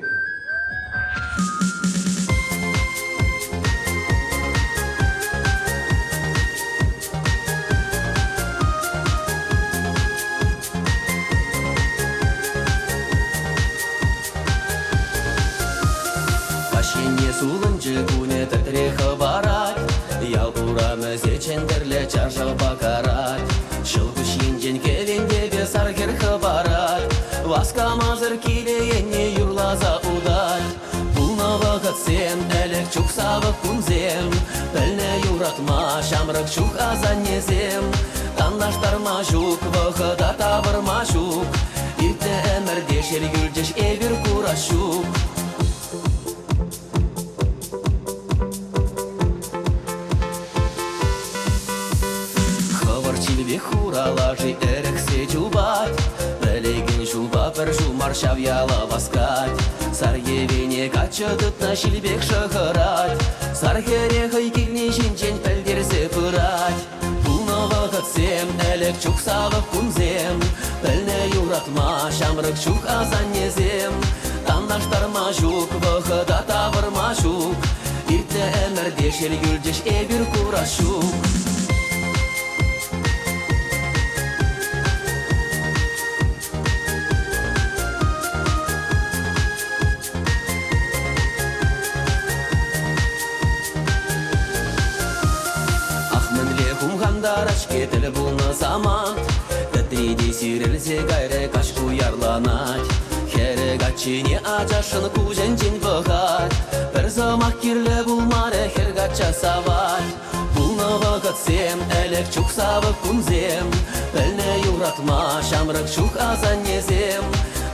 зечендерле чаржа бакарат. Шылгыш енжен келенде бес аргер хабарат. Васка мазыр килеенне юрлаза удать. Пулна вақыт сен, әлік чук сабық күнзем. Пәлне юратма, шамрық чук азаннезем. Тандаштар мажук, вақыда табыр мажук. Иртне әмірде шел гүлдеш эбір курашук. Хавар чилбе хуралажи эрексе жубать. Бәлеген жуба бір жумар шавяла баскать. Саргевене качадытна шилбек шахарать. Сархерехай килне жинчен пәлдерсе пырать. Пулна вақыт сем, әлік чук сабық күнзем. Пәлне юратма, шамрық чук азаннезем. Тандаштар мажук, вақыда табыр мажук. Иртне әмірде шел гүлдеш эбір курашук. Дарачке тілі бұлны замат. Тәтреде сирелзе гайре кашку ярланать. Херек ачыне ажашын кужен-жен бұғат. Бір замақ керлі бұлмары хергача сават. Бұлны вақыт сем, әлік чук сабық күнзем. Пәлне юратма, шамрық чук азаннезем.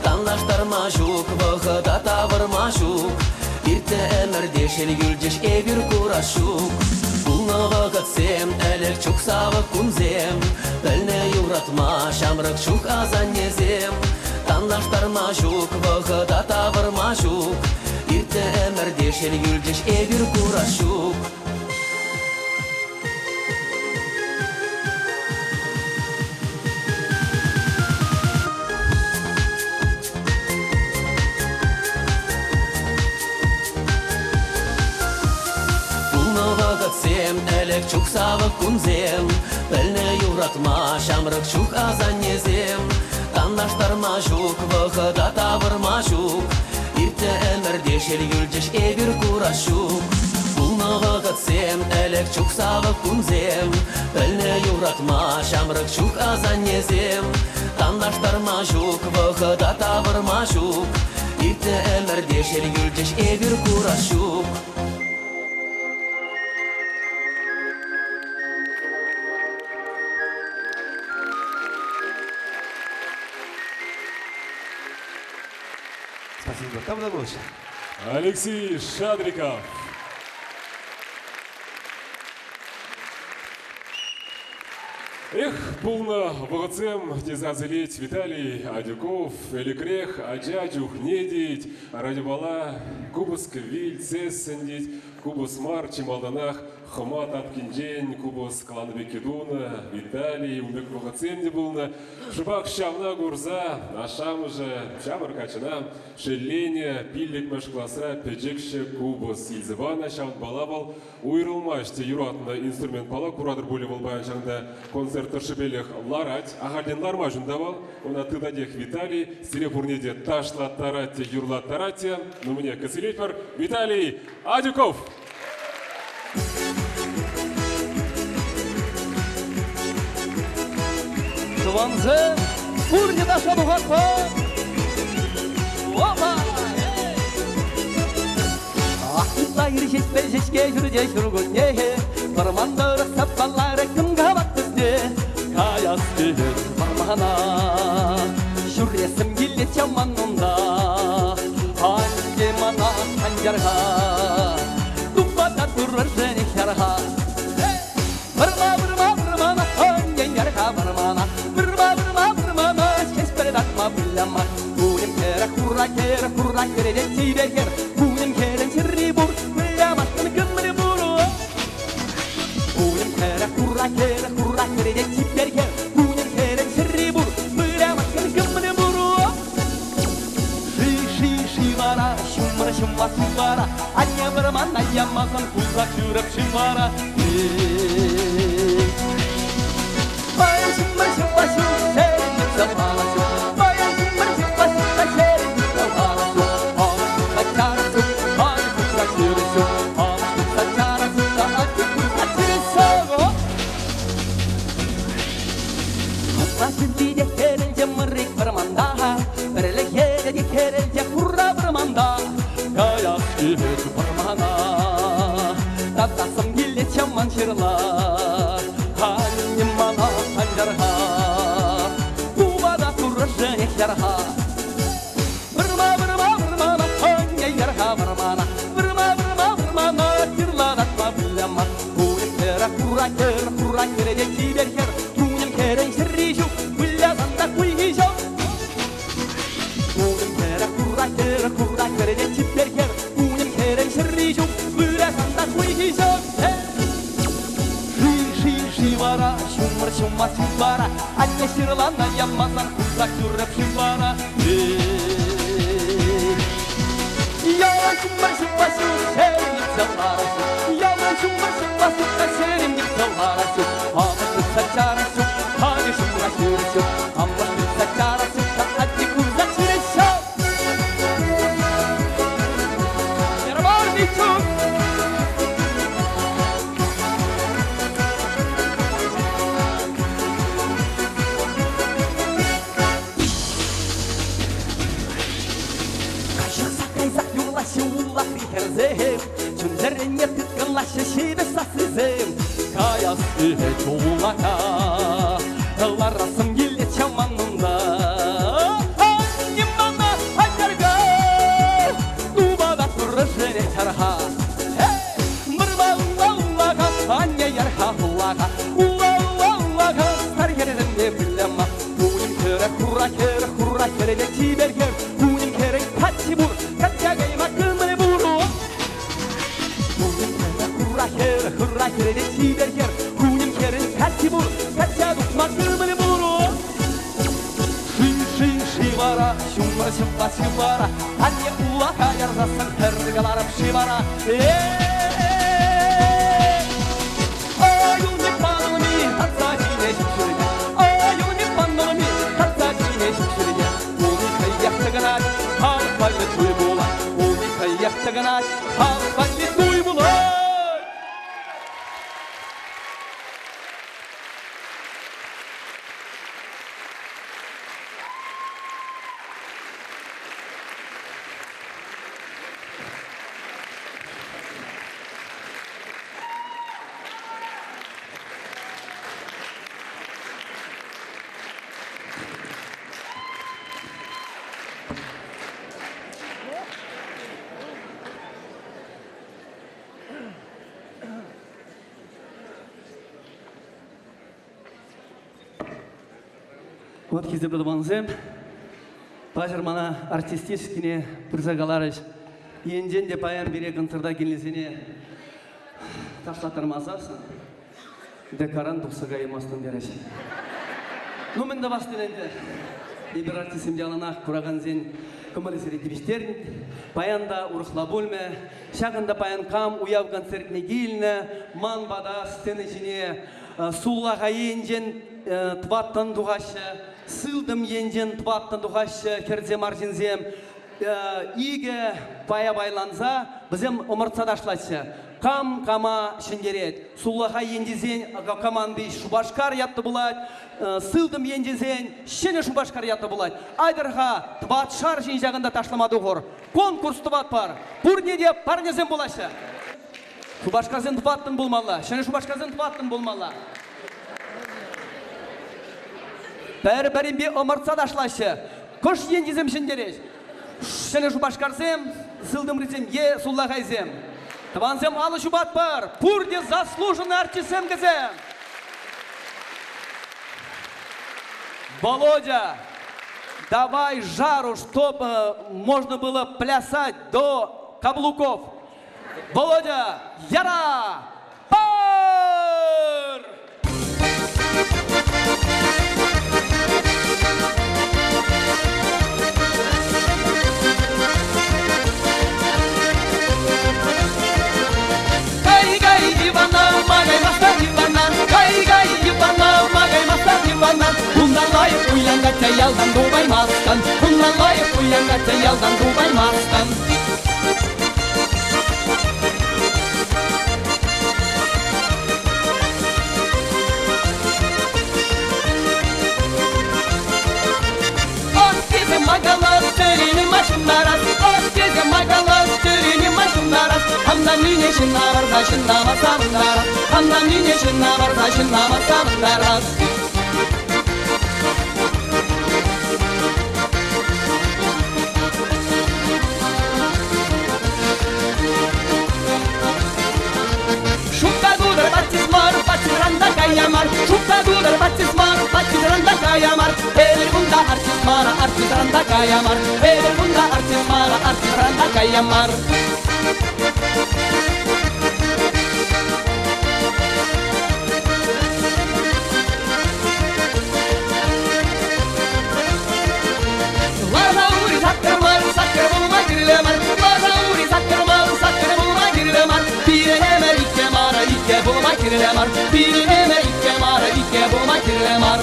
Тандаштар мажук, вақыда табыр мажук. Иртне әмірде шел гүлдеш эбір курашук. Пулна вақыт сем, әлік чук сабық күнзем. Пәлне юратма, шамрық чук азаннезем. Тандаштар мажук, вақыда табыр мажук. Иртне әмірде шел гүлдеш эбір курашук. Әлік чук сабық күнзем. Пәлне юратма, шамрық чук азаннезем. Тандаштар мажук, вақыда табыр мажук. Иртне әмірде шел гүлдеш эбір курашук. Пулна вақыт сем, әлік чук сабық күнзем. Пәлне юратма, шамрық чук азаннезем. Тандаштар мажук, вақыда табыр мажук. Иртне әмірде шел гүлдеш эбір курашук. Спасибо. Там лучше. Алексей Шадриков. Эх, полно вағыцем тезазелеть Виталий Адюков, Эликрех, Аджаджух, Недеть, Радибала, Кубуск, Виль, Цессендеть, Кубус Мар, Чемалданах, Хомат Аткинджень, Кубус Кланбек Кедуна, Виталий, Умбек вағыцем де болна, Шыбак Шавна Гурза, Ашам уже, Шамар Качана, Шеллене, Пиллик Машкласа, Педжекше, Кубус, Ильзывана, Шавн Балабал, Уйрылмаште, Юратна, инструмент Пала, Куратор Болевал Баяншанда, концерт Шебелех Ларать, Агарден Ларма Жундавал, он оттыдадех Виталий, Стерепурнеде Ташла Тарате, Юрла Тарате, ну мне Каселитвар, Виталий Адюков. Туанзе, Курни наша Бугатва. Опа! Ахтайыр жетпей жешке жүрде жүргенде, бармандары саппалары кімға баттызде, каяс келер бармана, жүресім келе чаманында, анде мана қанжарға, думбада тұрыр және шарға. Бірма, анген ярға бармана, бірма, шеспері дақма білама, Бунем кера кере тибекер, Бунем керен сирри бур, Миямастын кымры буру. Бунем кера кере тибекер, Бунем керен сирри бур, Миямастын кымры буру. Ши бара, шумма субара, Аня барман, аямасан кузак жүріп шимбара. Баян шимма, шерин запала шу, Баян шимма, шерин запала шу, Сачара шу, Ана кузак жүріп шу, Ана кузак чара шу, Ана кузак жүріп шу. Таратасым келе чаман шырлар Ханимана қанжарға Тубада тұры және жарға Бірма қанья ярға бірмана Бірма тирладатма білема Туын кері құра кері де кибергер Туын керен шырри жүк Білязанда құйғы жүк Туын кері құра кері де кибергер Туын керен шырри жүк Білязанда құйғы жүк Шивара, шумар шивара Анне шырлана яммасан Құза күріп шивара Yalan şumbar şıbbası Şerimlik sallarası Yalan şumbar şıbbası Şerimlik sallarası Ağırlık saçarası Hadi şumra şırışı Ağırlık saçarası Hadi kurza şırışı Yaramar bir çok Жүндеріне түткінлашы шейді сасызым Каясы жолаға Ларасым келе чаманында Аннемана айдарға Нубада тұры және чарға Мырма уаллаға Анне ярға ұлаға Уаллаға Саргерінде білема Уын көрі құра керіне чибергер Уын керін қатчы бұр Қатчағайма күміні бұру Hurra kerene çiğderker Kunim kerin kaçı bul Kaçya tutma kırmını bulu Şivara Şumra şivara Anne ulağa yarzasın Hırgalarım şivara Ayuni panolmi Tatsa cine şükürge Ayuni panolmi Tatsa cine şükürge Uni kayyak tıgınaç Halk valli tuybula Uni kayyak tıgınaç Halk valli tuybula Вот кезде білдімаңызым, бажыр мана артистическіне призагаларыш, енжен де паян бере гынтырда келесіне ташлатырмазарсын, декаран тұқсыға емастын дереш. Ну, мен да бастын әнді, ебір артистім жаланақ құраған зен көмілісері дебіштерін, паянда ұрықла бөлме, шағында паян қам, уяв концертіне келіні, ман бада сцены жіне, суллаға енжен тваттан дұғашы, сылдым енжен тваттан дұғашы, керзем аржинзем, иге пая байланса, бізем омыртсадашлашы. Қам-қама шындерет, суллаға ендезен команды шубашкар ятты бұлад, сылдым ендезен шыны шубашкар ятты бұлад. Айдырға тват шар жин жағында ташламады ғор. Конкурс тват бар. Бұр неде парнезен бұлашы. Шубашкарзен тваттын болмалла, шыны шубашкарзен тваттын болмалла. Бәрі-бәрін бе омыртсадашлашы. Күш ендезем шындерет. Шыны шубашкарзем, сылдым рызем, е суллағайзем. Тванзем алы шубат бар, пурде заслуженный артистем гізем. Володя, давай жару, чтобы можно было плясать до каблуков. Володя, яра, пар! Bundan layık uyangaça yaldan doğaymazsan, bundan layık uyangaça yaldan doğaymazsan. Oskeze magalas, töreni maşınlaras, oskeze magalas, töreni maşınlaras. Hamdan nüne міне шынна барса шыннамасамындар анда міне шынна барса шыннамасамындар Randa kayamar, şupta dudur batis mar, batis randa kayamar. Belir bunda artist mara, artist randa kayamar. Belir bunda artist mara, artist randa kayamar. Laza uri sakkırmar, sakkır bulma girilemar. Laza uri sakkırmar, sakkır bulma girilemar. Biri hemer ikke mara, ikke bulma girilemar. Biri hemer ikke mara, ikke bulma girilemar.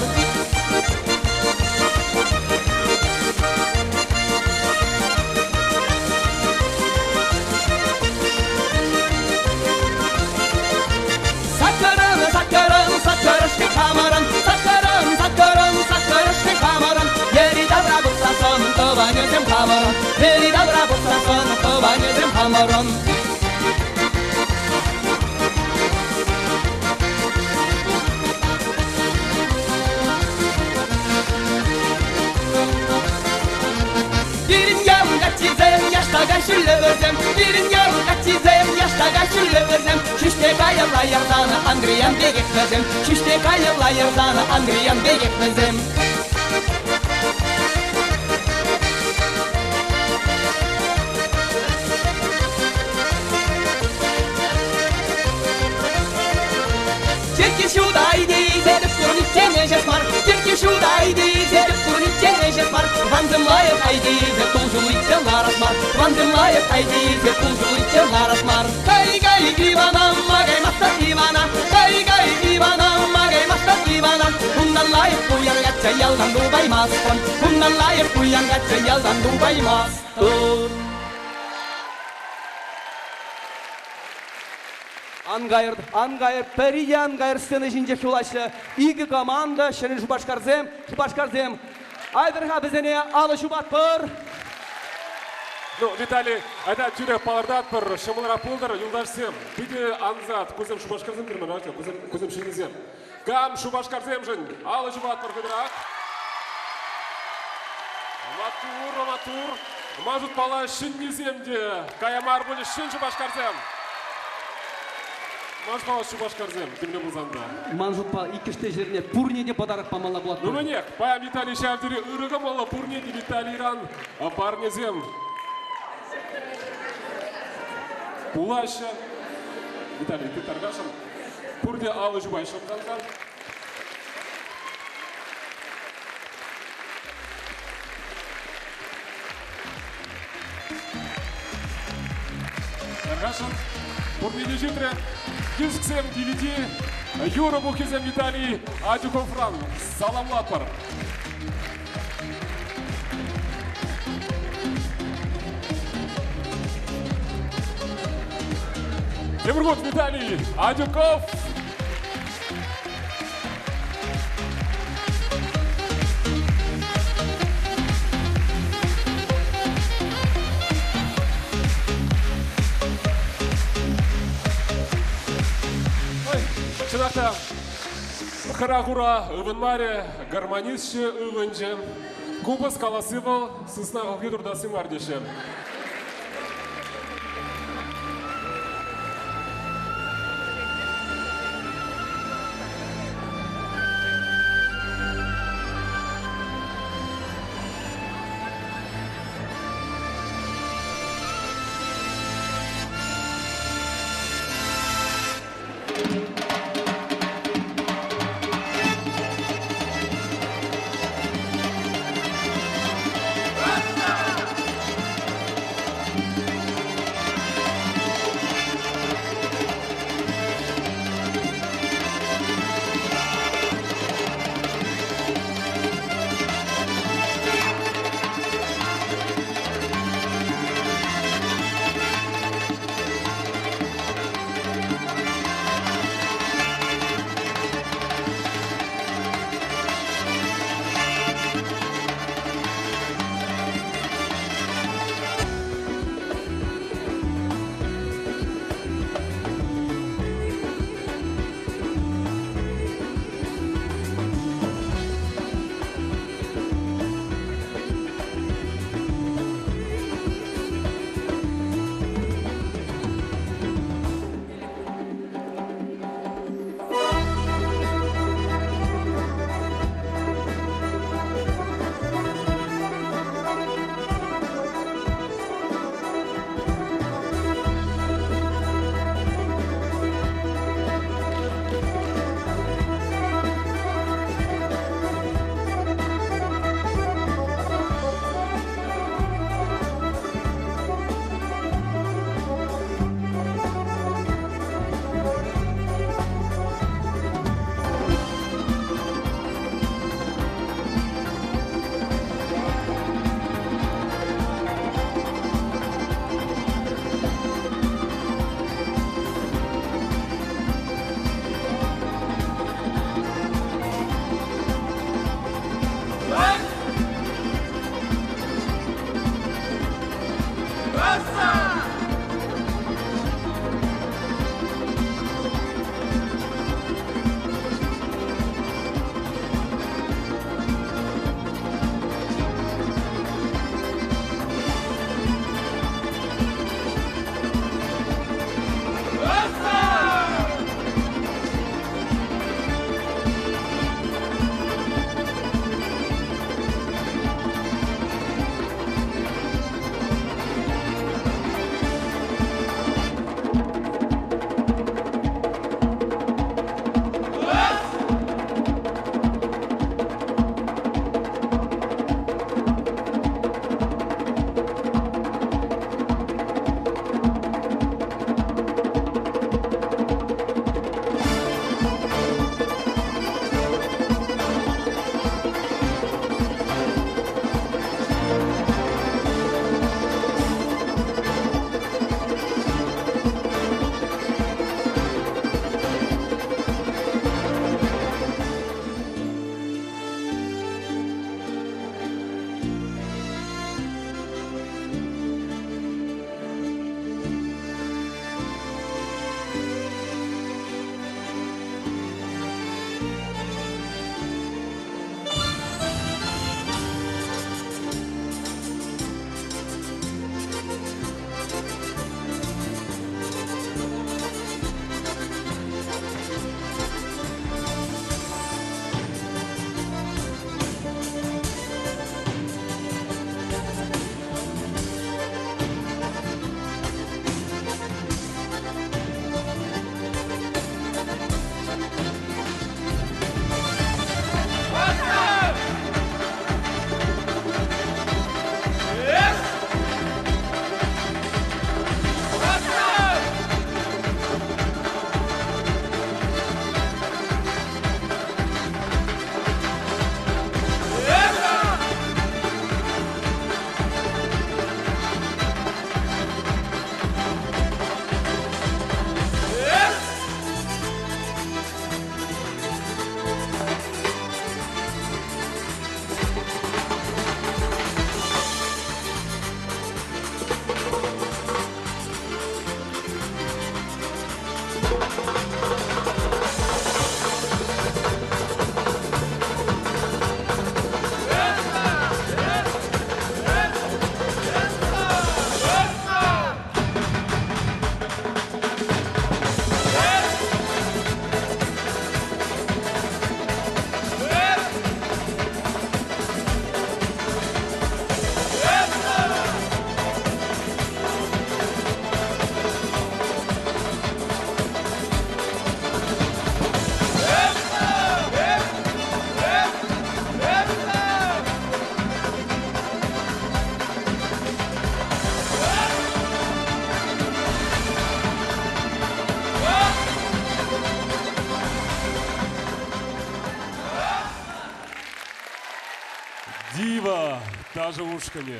Sakkarın, sakkarın, sakkarışkı kamaran. Sakkarın, sakkarın, sakkarışkı kamaran. Yeri davra buksason, toba gözüm kamaran. Yeri davra buksason, toba gözüm kamaran. Birin yavruga çizem, yaştaga şülle özem. Birin yavruga çizem, yaştaga şülle özem. Şüşte kayıla yarzanı Andriyan begekmezem. Şüşte kayıla yarzanı Andriyan begekmezem. Çirki şudaydı, zedip durun içene jesmar. Çirki şudaydı, zedip durun içene jesmar. Vandım layık haydi, zed tuzulu içen larasmar. Vandım layık haydi, zed tuzulu içen larasmar. Gay gay ivanam, magay mastak ivana. Gay gay ivanam, magay mastak ivana. Bundan layık uyan gatça yaldan dubaymazsın. Bundan layık uyan gatça yaldan dubaymazsın. Ангайр, Пария Ангайр сцена жинже хулашы. Игі команда шырын Шубашкарзем. Айдырға бізіне алы Шубат бұр. Ну, Виталий, это тюрек палардат бір шымылыра пулдар, юлдашсем. Биде анзат, көзім Шубашкарзем кірмен, көзім шынызем. Гам Шубашкарзем жын, алы Шубат бұр кедірак. Матур. Мазут пала шыннеземде. Каямар бұлі шын Шубашкарзем. Манжутпа Шубашкарзем, кімне бұлзанда. Манжутпа икіште жеріне пурнеде подарық памала бұлат. Ну мінек, паям Виталий Шавдері ұрығы мала пурнеде Виталийран парнезем. Пулаша. Виталий, ты торгашын. Пурде алы жубай шымданған. Торгашын. Пурнеде жетірі. Дисксем DVD, Юра Бухизем Виталий Адюков-Ран. Саламлат бар. Теміргут Виталий Адюков. Шынақта Харагура ывынмаре гармонистші ывынжы. Кубас каласывал сысна қалғы тұрдасы мардеші. Спасибо, даже ушками.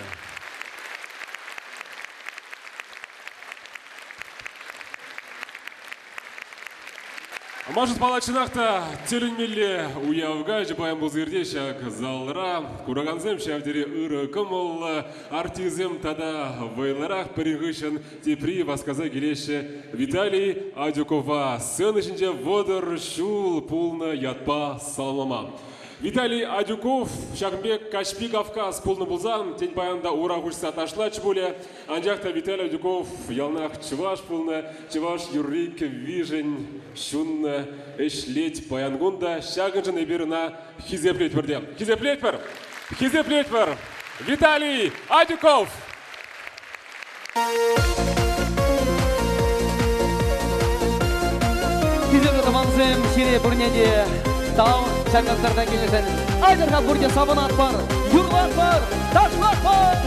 Может, палачынақта телінмелі уявға жібайын бұл зерде шак залыра, күраганзем шавдері ұры кымыл, артизм тада вайларақ бірігішін тепри васказа келеші Виталий Адюкова. Сын ішінде водыр шул пулны ятпа салмама. Виталий Адюков, Шахмбек Кашпи Кавказ пулны бұлзан, тен баянда ура ғушса ташлач боле. Анжақта Виталий Адюков ялнақ чываш пулны, чываш юрик вижен шунны эшлет баянгунда шағынжын эберіна хизеплет бірдем. Хизеплет бір! Виталий Адюков! Хизеплет аманзым шире бұрнеде тау шаққақтардан келесен. Айдырға бұрде сабынат бар, юрлат бар, ташлат бар!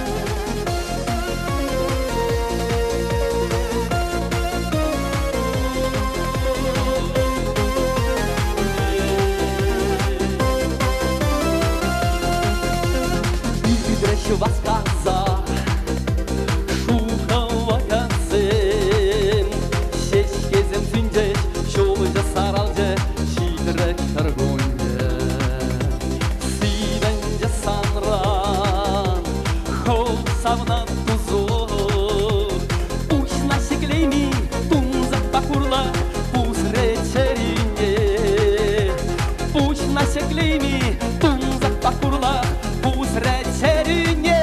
Васказа, шухавая сен, шеш кезем сүнде, шолы жасаралды, шидірі тұрғынды. Сиден жасанран, хол савнан тузу, учна шеклейми, тунзак бақурла, пус речеріне. Учна шеклейми, тунзак бақурла, пус речеріне.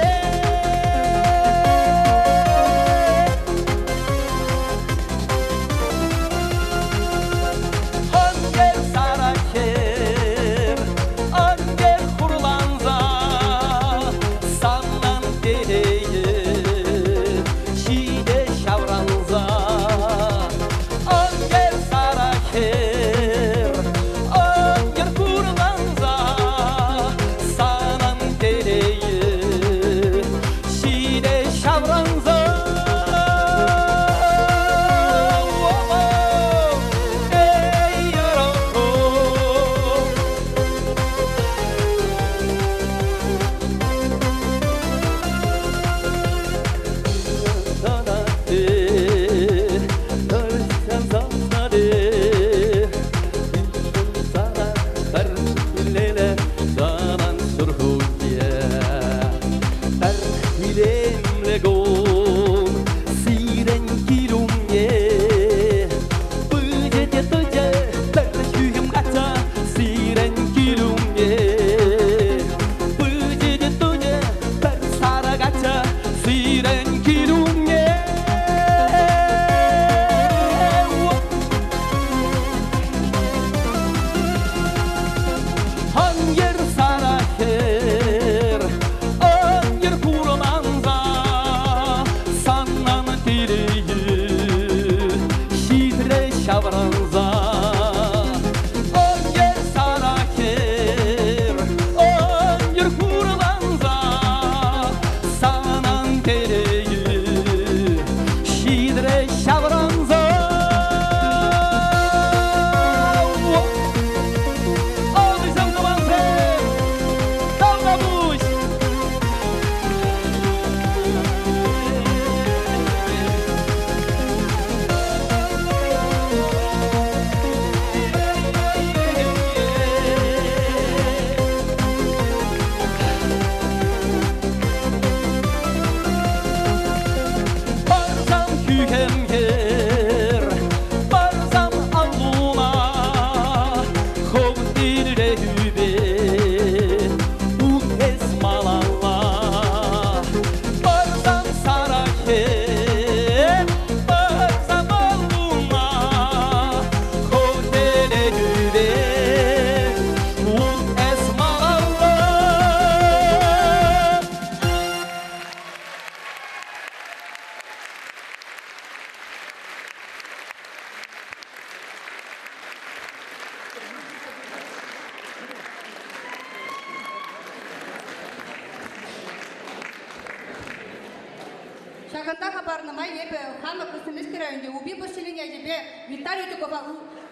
Шаганда хабарнамай ебе хама кысымышкы районде уби поселения ебе Виталий Адюкова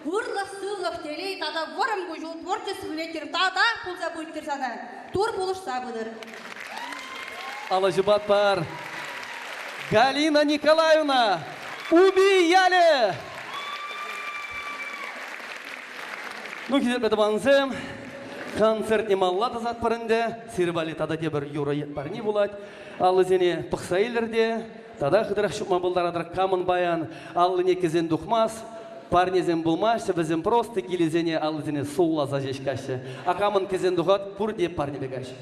урлах сылах телей тада ворам гужу творчество ветер тада пулза будет терсана тур булыш сабыдыр. алажыбат бар. Галина Николаевна, убияли! Ну, кедер бәді концерт немаллады зат барынды, сирвали тада де бір юра барни булат, ал зене пықсайлерде, тада қыдырақ шықма бұлдарадыр камын баян, ал не кезен дұқмас, парнезен булмашы, бізен просто келезене ал зене соула за жешкашы, а камын кезен дұғат пұрде парни бегашы.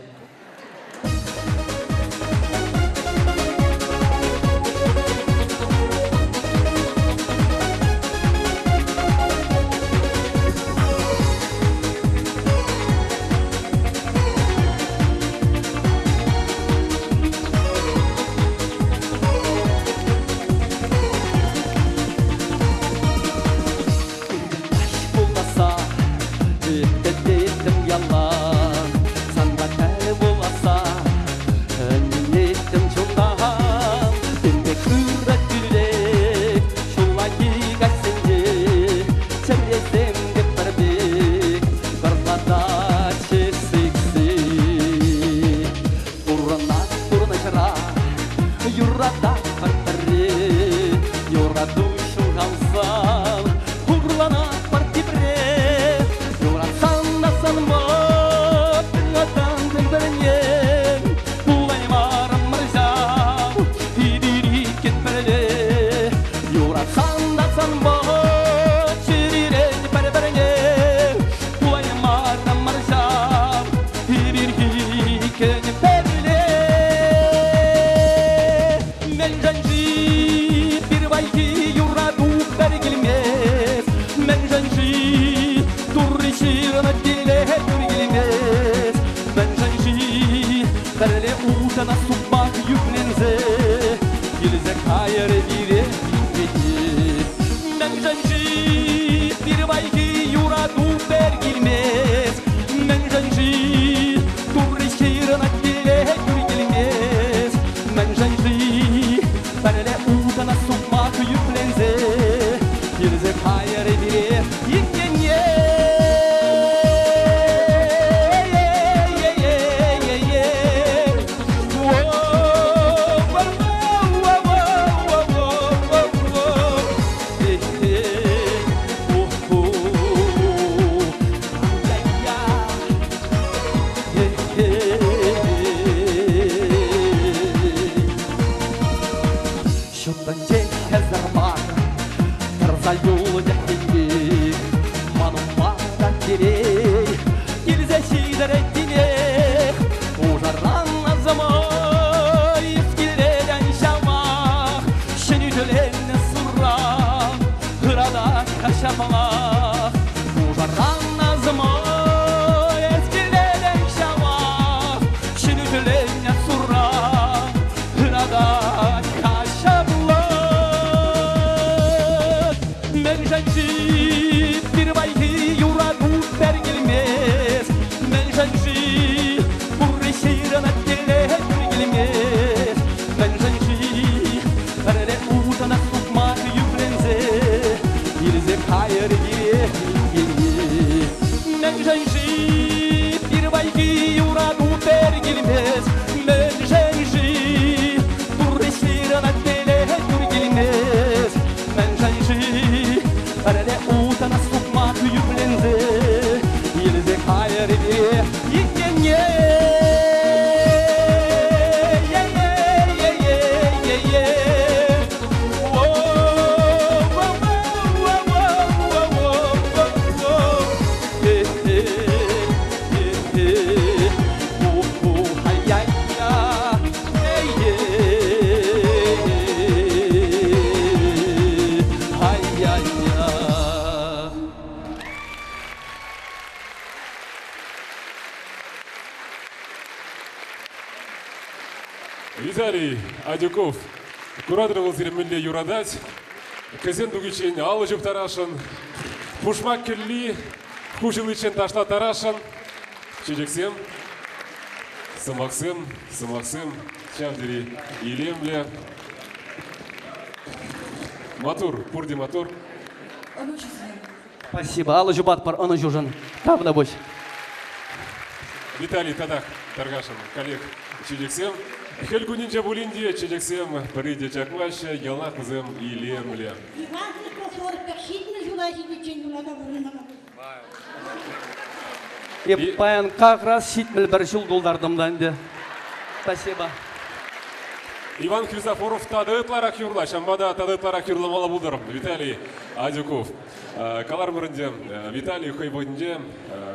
Виталий Адюков, куратор Волзеремелле Юрадать, Казен Дугичин, Аллы Жуп Тарашин, Пушмак Келли, Хучилычин Ташла Тарашин, Чечексем, Самаксем, Чавдери Илемле, Матур, Пурди Матур. Спасибо. Аллы Жубат пар аны жужан. Правда больше. Виталий Тадах Таргашин, коллег Чечексем. Хельгунинча булинди чечексем приди чакмаша ялна кызым илемле. Иван Николаевич, щитный желательно Баян как раз шитмел бір жыл долдардымдан де. Спасибо. Иван Христофоров тадытларак юрла, шамбада тадытларак юрламала булдыр. Виталий Адюков. Калар мұрынде Виталий Хойбойдінде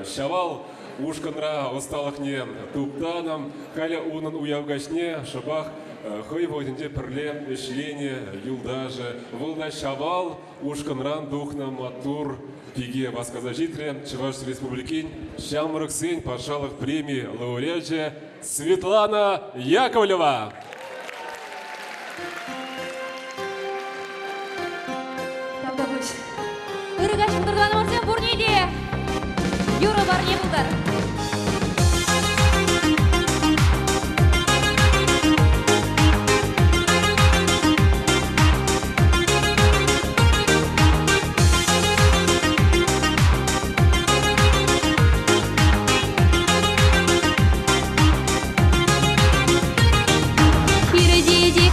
шавал ушканра осталықне туптаном, каля унын уявгашне шабах Хойбойдінде пірле ішлене юлдажы. Вылда шавал ушканран духна матур пиге басказажитре Чуваш Республикин Шамрық сень пашалық премии лауреатче Светлана Яковлева. Ырыгаш бұлдырған орсен бұрнейде. Юра бар не бұлдар.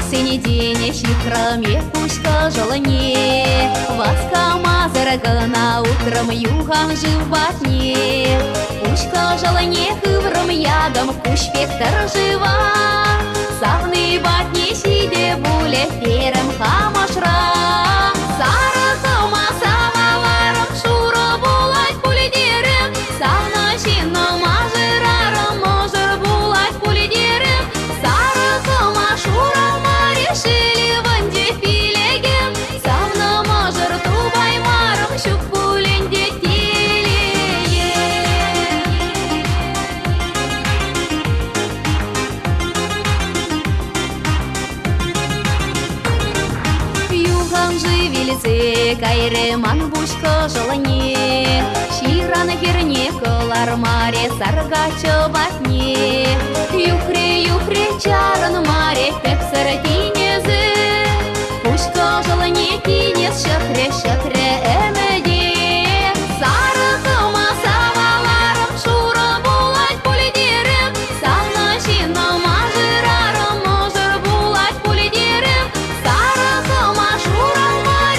Сенедене шихраме пушка желание, Васка мазарагана утром югам жив батне. Пушка желание хывром ядом куш пектор жива, Савны батне сиде буле перем хамашра. Сара хама самаларом шура булать пуледерем, Савна шино мажираром можер булать пуледерем. Сара хама шура решили ванде пилегем, Савна мажор тубай маром щук пуленде телее. Югам живелице кайреман бушка желание, Ширан херне колар маре саргачо батне. Юхре чаран маре пепсар тинезе, Пушка желание тинез шахре эмеде. Сара хама саваларом шура булать пуледерем, Савна шино мажираром можер булать пуледерем. Сара хама шура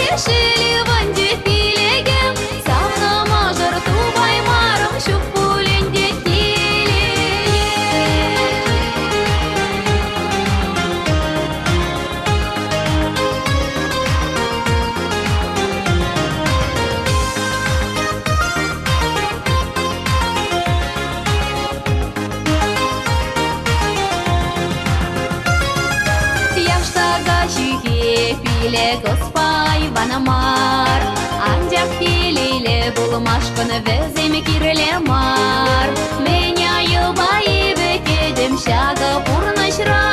решили ванде пилегем, Савна мажор тубай маром щук пуленде телее. Пиле госпа Иванамар, Андяк пилиле булмашкан везем кирле мар. Меня юбаи бекедем шага пурнашра,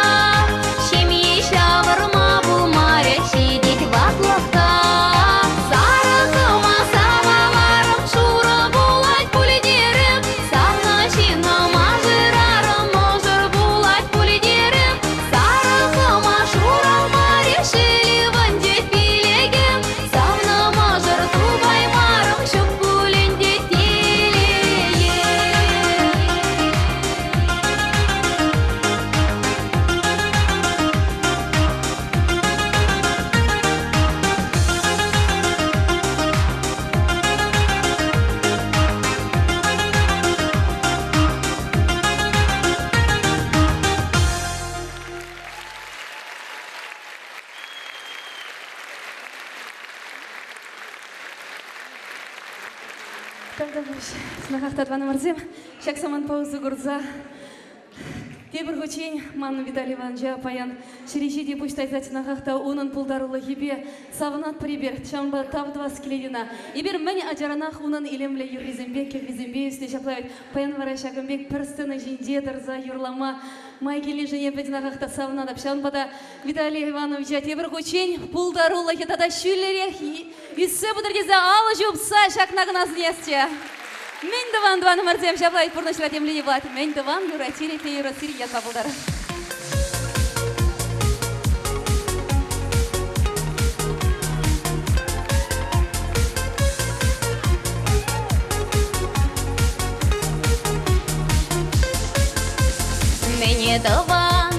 Шими шаварма булмаре шидик ватлахта. Сара хама саваларом шура булать пуледерем, Савна шино мажираром можер булать пуледерем. Сара хама шура решили ванде пилегем, Савна мажор тубай маром щук пуленде телее. Снахахтатваны мырзем, шак саман паузу гурза. Тебір ғучен, манны Виталий Ивановича паян, шережеде пуштайзат снахахта унын пулдарулы хибе, савынат прибер, чамба тавдва скеледина. Ибер мәне ажаранах унын илемле юризембек, кевизембе үсіне шаплавит, паян вара шагымбек пірстіні жиндедір за юрлама, майгелі жене бәдінахахта савынадап, шанбада Виталий Ивановича тебір ғучен, пулдарулы хитада шүллерек, үсі бұдыргезе алы жупса шакнағыназын есте. Мен даван два номер зем шаблай пурнашла темлени влад. Мен даван юратири те юрасири я кабулдар. Мене даван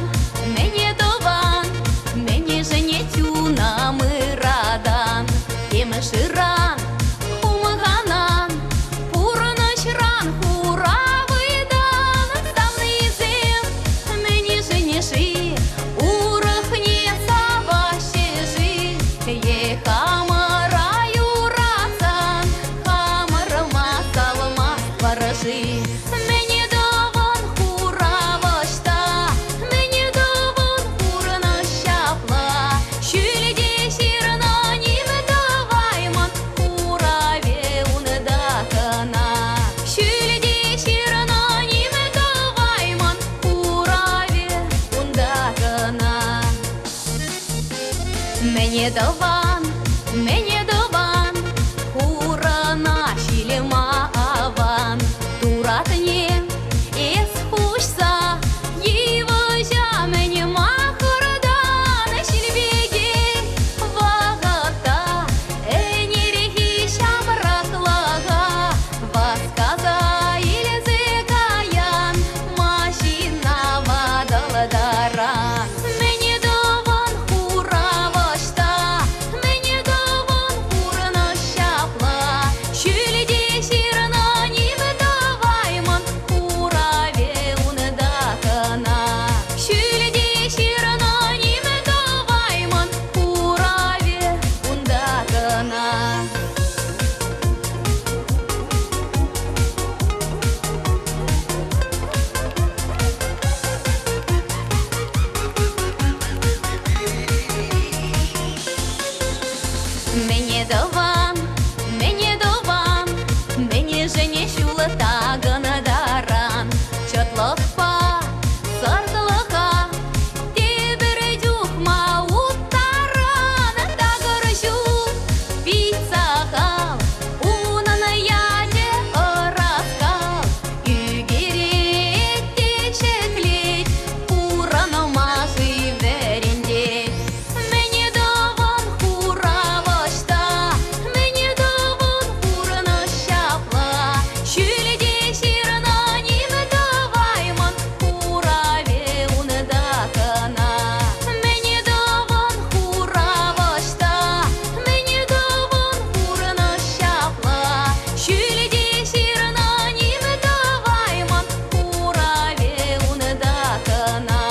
ложи. Мені довон хура вошта, мені довон хурна щапла. Шүлде сирна ниме давайман, хураве ундакана. Шүлде сирна ниме давайман, хураве ундакана. Мені дован, хурана шилема аван. Туратне ес хушса, его мені махурдан. Шилбеге вагата, энерги шамраклага. Васказа илзекаян, машина вадалдаран. Мені дован хура вошта, мені дован хурна щапла. Шүлде сирна ниме давайман, хураве ундакана. Шүлде сирна ниме давайман, хураве ундакана. Мені дован, мені жене шула тагана даран. Чотлықпа, сартылыға, тебір дюхма уттаран. Тағырышу пиццахал, унаны яде ыраскал. Үгеретте чеклет, ураны мағи веренде. Мені дован хура вошта, мені дован хурна щапла. Шүлде сирна ниме давайман, хураве ундакана. Мені дован хура вошта, мені дован хурна щапла. Шүлде сирна ниме давайман, хураве ундакана.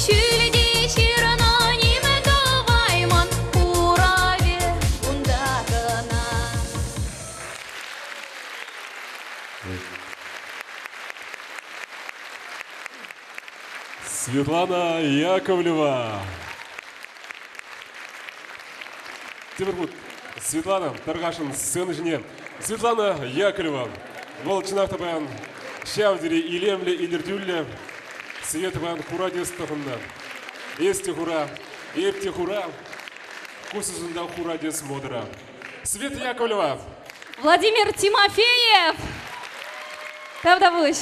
Шүлде сирна ниме давайман, хураве ундакана. Светлана Яковлева. Теперь вот Светлана Таргашин сцены жене. Светлана Яковлева. Волчинах табан шавдери илемле илердюлле. Свет табан хурадес тахында. Есте хура, епте хура. Кусызында хурадес модра. Свет Яковлева. Владимир Тимофеев. Тавдавыш.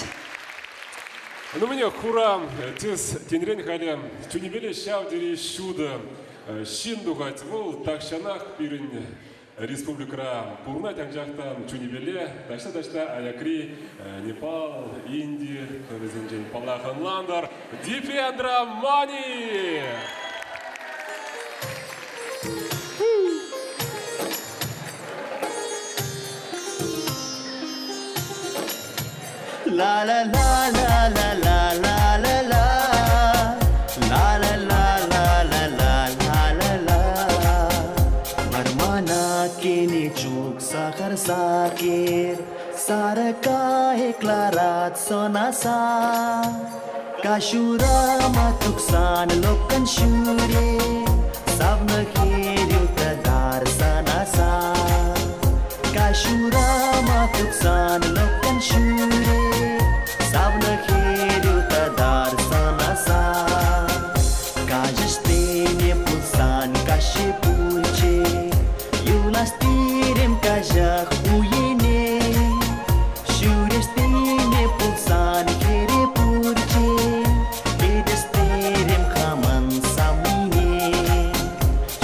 Ну мне хура, тез тенрен халя, чунибеле шавдери шуда, шиндугать, вол такшанах пирин республикра, пурна тянжахтан чунибеле, дашта аякри, Непал, Индия, резенджен Палахан Ландар, Дипендра Мани. La la la la la la la la la la la la la la la la la Marmana kini chuk sakhar sakir saraka heklarat sonasa Kashura matuksan lokan shure sabna kheriu tadar sanasa Kashura matuksan lokan shure sabna kheriu tadar sanasa Kajistene pulsan kashipulche yulastirem kajak uyene Shurestene pulsan kherepurche edestirem khaman samine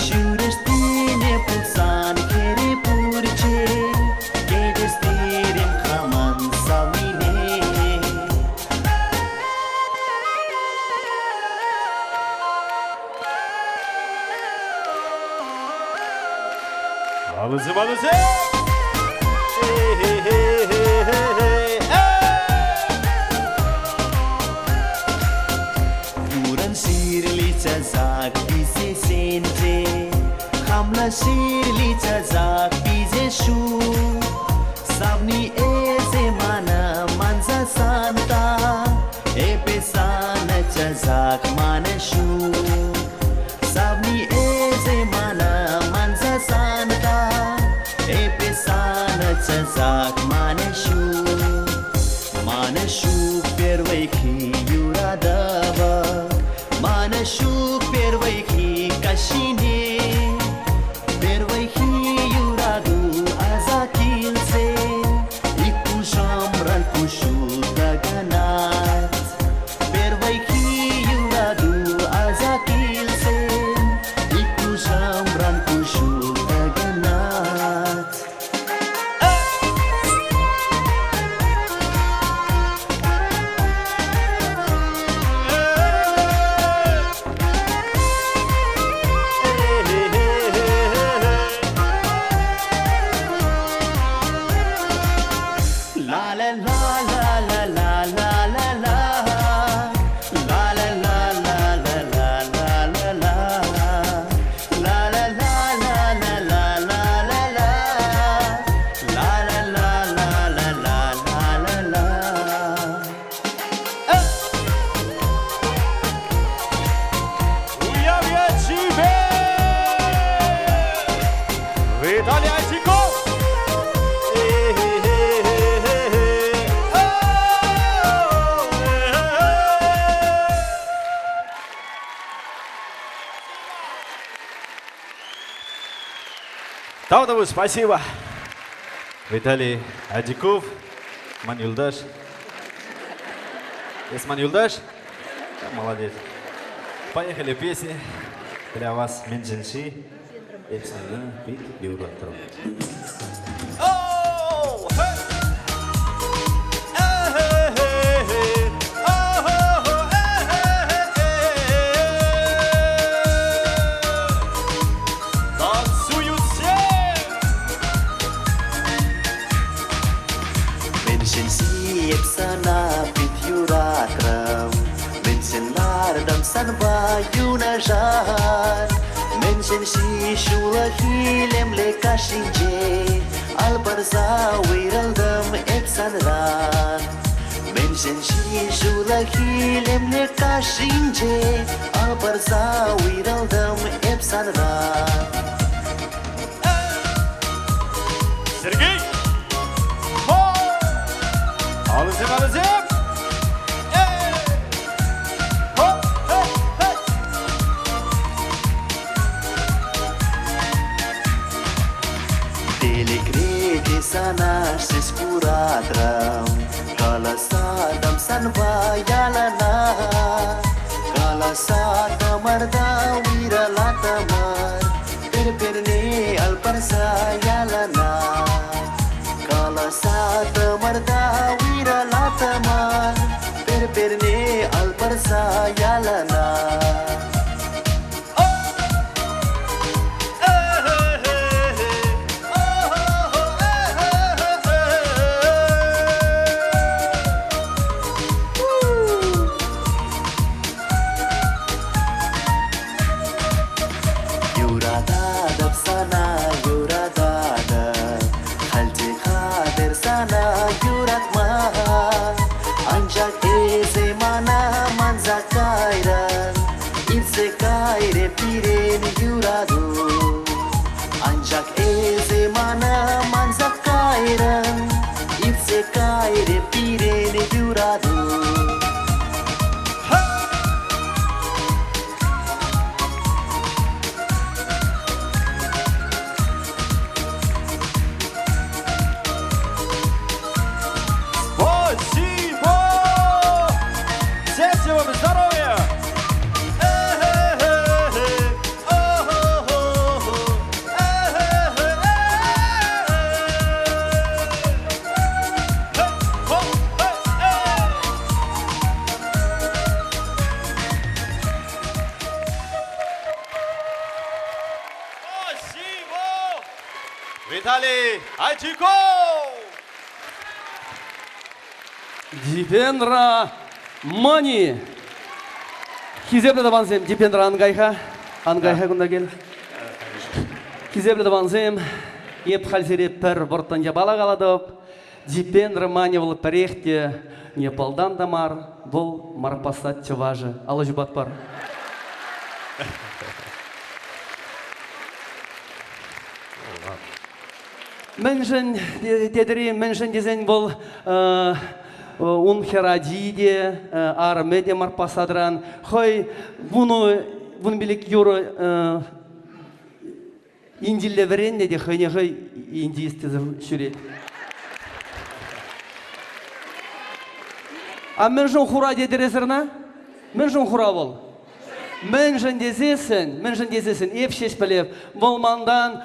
Shurestene pulsan kherepurche edestirem khaman samine Алызы. Buran sirli chazak bize senje Hamla sirli chazak bize shu Sabni eze mana zak maneshu Sabni eze mana manza sanka Epesana zak maneshu Maneshu pervaiki yuradava Maneshu pervaiki kashine Pervaiki yuradu azakilse Iku shamran kushu daganat Pervaiki yuradu azakilse Iku shamran kushu daganat La la la la la la la la la La la la la la la la la la La la la la la la la la la La la la la la la la la la Уявia тебе! Виталий Антиков! Таудову спасибо. Виталий Адиков, Манюлдаш. Есть Манюлдаш? Молодец. Поехали песни для вас. Менженши. Эпсана бит юратром. Sana pityuratram Mensen lardam sanva yunajar Mensen si shula hilem le kashinje Albarza wiraldam epsanran Mensen si shula hilem le kashinje Albarza wiraldam epsanran Сергей! Алызым, алызым! Telegrede sana se scuratram Kalasadam sanva yalana Kalasada marda wiralatamar Perperne alparsa yalana Kalasada marda wiralatamar Perperne alparsa yalana Ancak eze mana manzak kairan İtse kaire pireni yuradu Спасибо! Всем вам здоровья! Виталий Антиков! Дипендра Мани. Хизебледа банзем Дипендра Ангайха. Ангайха кунда кел. Хизебледа банзем еп халсере пер бортан жабала каладып. Дипен романевал парехте Непалдан дамар, бол марпасат чаважы. Ала жубат пар. Менжен дедери, менжен дезен бол ун херадиде, армеде марпасадран. Хой вун билик юро индилле веренне де хойне хой индисты шүрет. А менжен хура дедерезерна? Менжен хура бол. Менжен дезесен, епшеш білеп, болмандан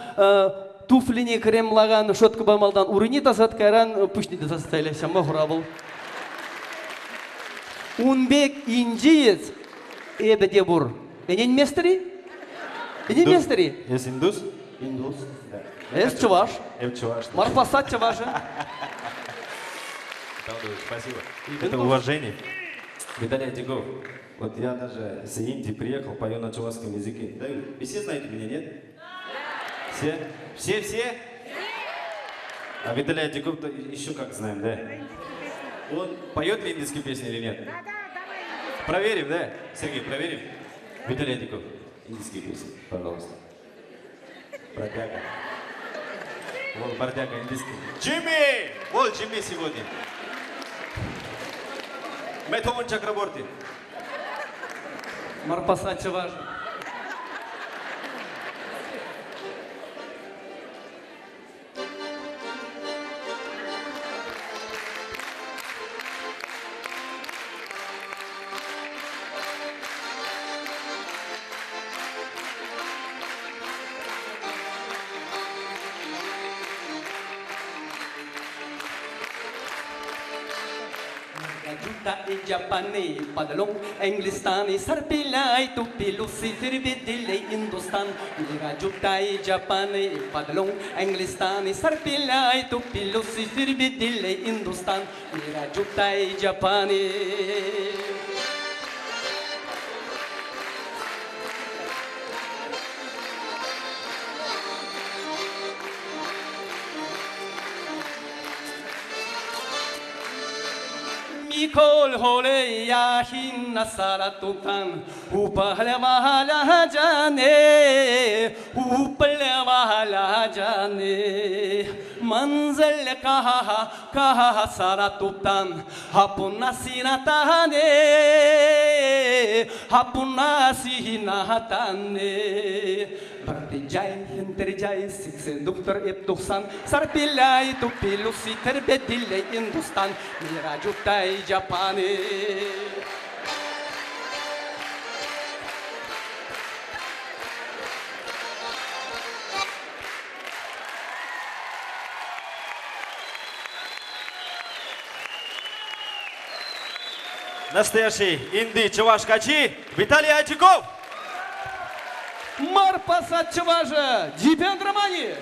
туфлине кремлаган, шотка бамалдан урыни тасат кайран, пушни тасаттайлы, шама хура бол. Унбек индиец, эбе дебур. Энен местери? Энен местери? Ес индус? Индус. Эс чуваш? Чуваш. Марпасат чуваши. Спасибо. Это уважение. Виталий Тигов, вот я даже с Индии приехал, пою на чувашском языке. Да, вы все знаете меня, нет? Все? Все? А Виталий Тигов еще как знаем, да? Он поет ли индийские песни или нет? Проверим, да? Сергей, проверим. Виталий Тигов, индийские песни, пожалуйста. Бродяга. Вот бродяга индийский. Джимми! Вот Джимми сегодня. Метхуман Чакраборти. Марпасат чуваши. Japani, padalong Englistani, sarpilay, tupilusi, tirbidilay, Hindustan. Jutai Japani, padalong Englistani, sarpilay, tupilusi, tirbidilay, Hindustan. Jutai Japani. Kol hole ya hinna saratutan upale mahala jane manzil kaha saratutan hapuna sinatane Terjai, terjai, siksen doktor eptuksan sarpilai tupilusi terbedile Hindustan mirajutai Japani. Настоящий инди чувашкачи Виталий Айтиков. Марпасат чуважа, Дипен Романи.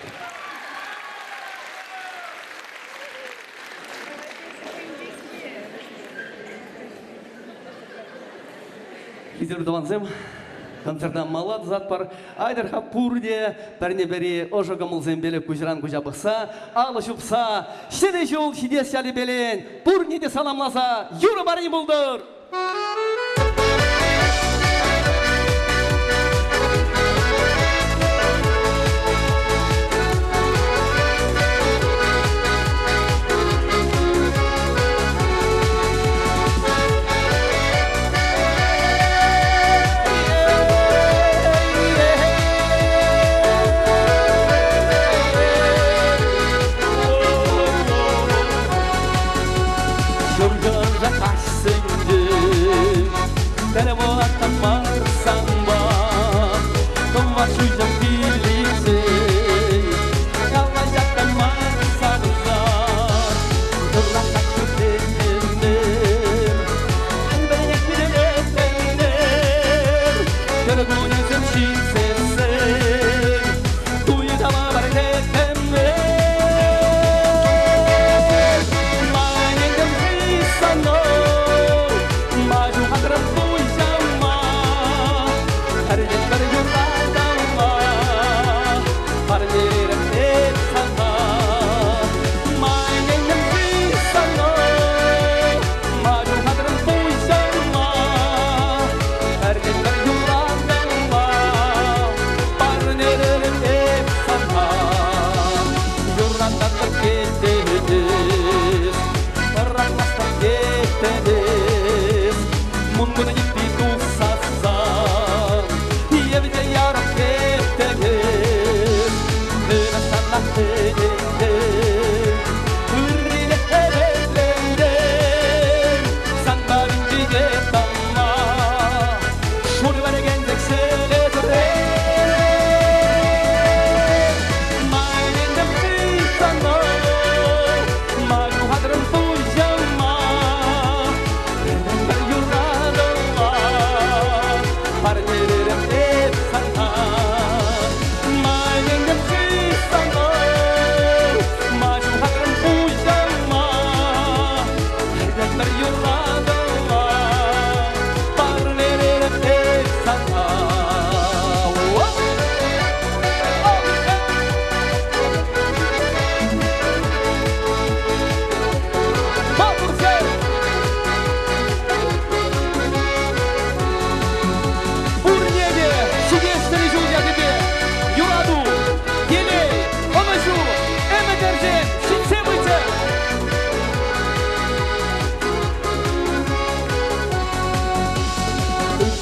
Хизер Даванзем, концертан малат затпар, айдар хапурде, пернебери ожогамыл зембеле кужран кужабықса, алы шупса, шеде жол шиде шали белен, пурнеде саламласа, юры барни булдыр.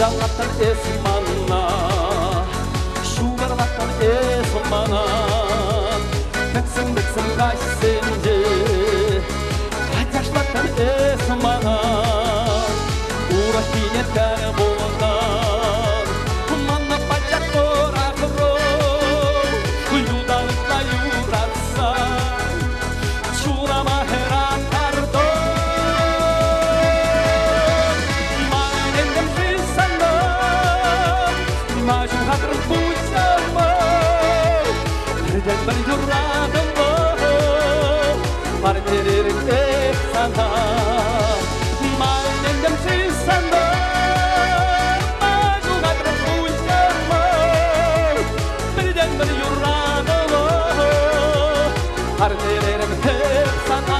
Şuğdallatan esmana Şuğgarlatan esmana Bıksın kaçsınca Kaçaşlatan esmana Uğraş dinetler boğdan Manna bacak doğrakro Kuyudalıkla yuratsa Çuğlama heratardo Manendem frisanda Majum hatrım buçama Neden ben yurradım Partilerin sana Manendem frisanda Majum hatrım buçama Neden ben yurradım Partilerin sana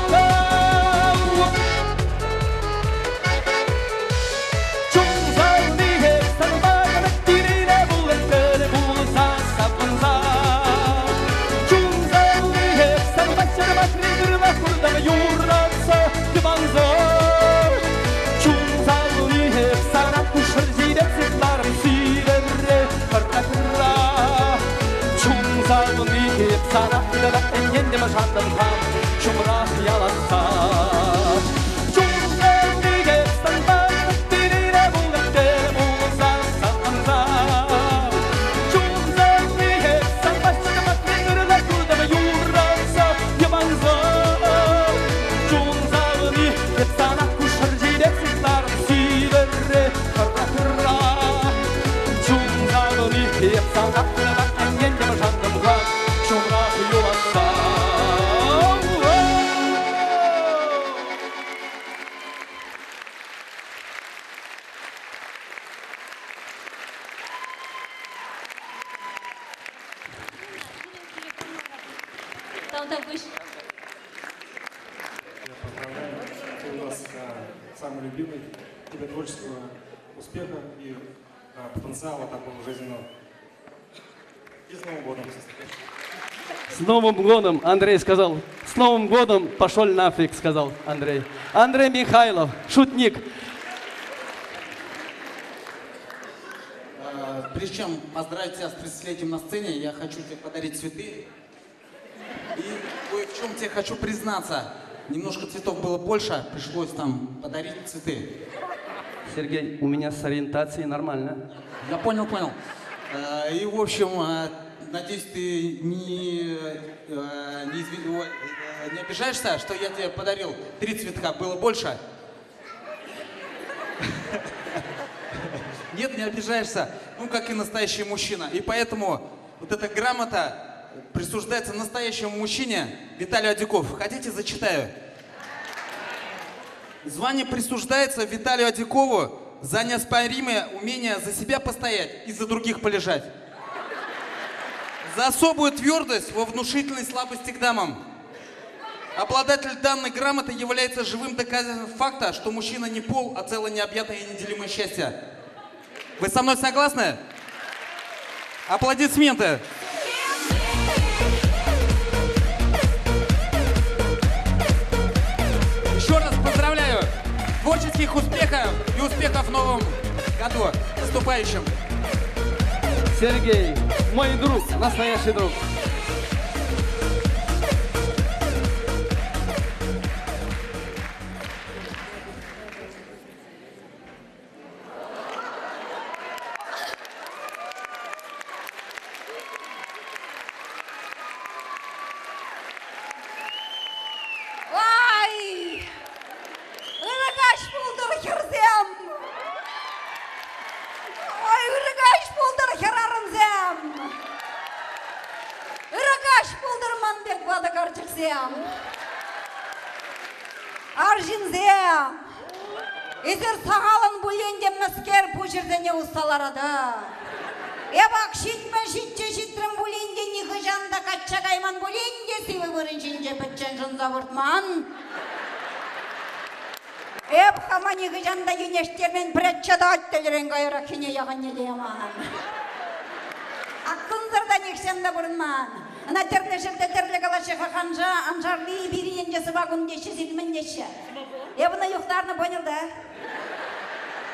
Sana ilarak engende maşandım kam Şumrah yalansa Cumhuriyet sandan Diline bulette bulunsa sanmanza Cumhuriyet san başını makinirle kurdama yurransa yabanza Cumhuriyet sana kuşar cileksizler Silere kırra kırra Cumhuriyet sana ilarak engende maşandım kam Şumrah yalansa Ты у нас самый любимый. Тебе творческого успеха и потенциала такого жизненного. И с Новым годом. С Новым годом, Андрей сказал. С Новым годом пошел нафиг, сказал Андрей. Андрей Михайлов, шутник. Прежде чем поздравить тебя с 30-летием на сцене, я хочу тебе подарить цветы. И кое в чем тебе хочу признаться. Немножко цветов было больше, пришлось там подарить цветы. Сергей, у меня с ориентацией нормально. Я понял. И в общем, надеюсь, ты не обижаешься, что я тебе подарил 3 цветка, было больше? Нет, не обижаешься, ну как и настоящий мужчина. И поэтому вот эта грамота присуждается настоящему мужчине Виталию Адюкову. Хотите, зачитаю? Звание присуждается Виталию Адюкову за неоспоримое умение за себя постоять и за других полежать. За особую твердость во внушительной слабости к дамам. Обладатель данной грамоты является живым доказательством факта, что мужчина не пол, а целое необъятное и неделимое счастье. Вы со мной согласны? Аплодисменты! Еще раз поздравляю! Творческих успехов и успехов в новом году! С наступающим! Сергей, мой друг, настоящий друг. Ай! Ырыгач булдыр херзем! Ой, ырыгач булдыр херарымзем! Ырыгач булдыр манбек бадыгарчыксем! Аржинзем! Эзер сағалын бұйенде мәскер пөшірдене ұсталарады. Эбак шитме шитче шитрім бұленде ниғы жанда качча кайман бұленде сивы вырыншынже бітчен жынза бұртман. Эб хама ниғы жанда енештермен піретчада аттелерен ғайра кене яған елеман. Аққынзырда нексенді бұрынман. Ана тернешілді терлі қалашы қақанжа, анжарли біріен жасы вагон деші, зидмен деші. Эбіна юқтарны бөнілді.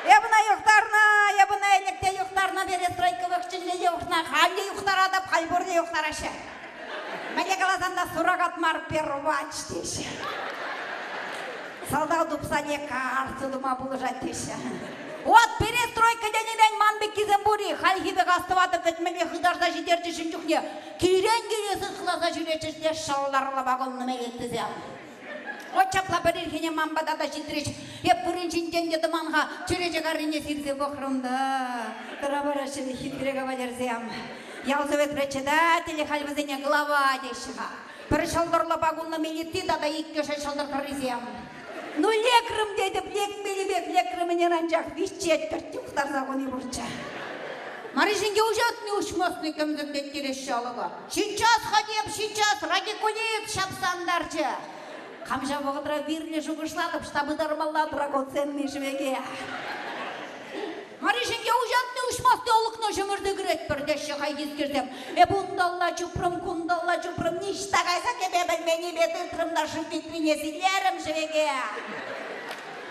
Ебіна юқтарына, ебіна електе юқтарына, перестройка вақчынле юқтарына, халли юқтар адап, халбурды юқтар ашы. Мәле қаласанда сурағат марып первач деші. Салдау дұпсане қарсылыма бұлыжат деші. Вот перестройка денеден манбек кезен бұри, халхибек астыватып өтмеле хыдарда жетерді жүндікне. Кейрен келесі қыласа жүретіште шалларыла бағылыны мәлеттізем. От чапла бір ерхене мамбада да жетіреш. Еп біріншінден деді манға чөрежек арыне сирзе бұқырымда. Тұрабарашыны хитрega валерзем. Ялзывет председателі халбізіне глава дешіға. Бір шалдырла бағылыны мәлетті да иккеше шалдар кірізем. Ну лекрым деді, лекмелебек, лекрымінен анжақ вещет кіртті ұқтар зағыны бұрча. Маришинге ужатный ушмасный кімзімден кереш шалыға. Сейчас ходеп, сейчас радикулет шапсандарчы. Қамжа бұғыдыра вирле жұғышладып, штабы дармалла драгоценный жвеге. Маришинге ужатный ушмасный олықны жұмырды күрет бірдеші қайгіз кердем. Бұндалла чупрым, күндалла чупрым, ништа қайса кебе білмені беті тұрымдашым витринесілерім жвеге.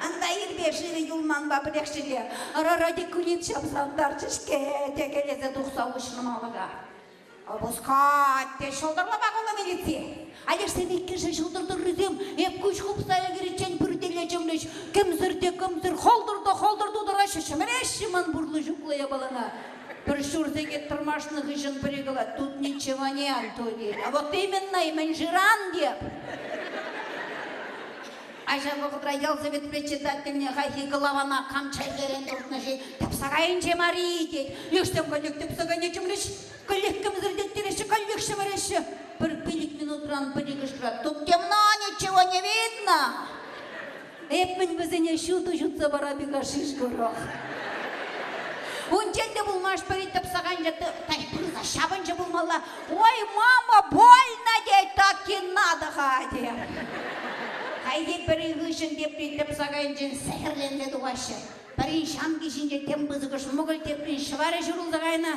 Анда ирбе живе юлман ба білекшіге. Радикулет шапсандар чішке текелезе тұқса ұшырмалыға. Обыскать, те шолдырла бағылы милиция. Алеш сен иккеше шолдырды рызем, еп күш құпсая керечен бүрделе жемлеш. Кімзірде, холдырды дұрашы, шымыреш шыман бұрлы жүклая балана. Бір шурзеге тұрмашны ғышын бірегіла, тут ничего не антони. А вот именно имен жиран деп. Айша бұғыдыра Ялзавет председательне ғайхи голована қамчай керен дұртны жей. Тапсағайын жемари дед. Ештен көлік тапсағайын жемлеш. Көлік кімзірден тереші, көлік шымыреші. Бір пилік минутран бірігіштіра. Тут темно, ничего не видно. Эпмін бізіне шуты жұтса бара биға шиш көріқ. Унченде бұлмаш парит тапсағайын жаты. Тай бірза шабынжы бұлмалла. Ой, мама, больно дей, так и надо ғаде. Қайде бірі ғышын депрей тапсағайын жын сәйірленді дуашы. Бірі шам кешінде тембізігіш мұғыл депрей шывары жүрілдіғайна.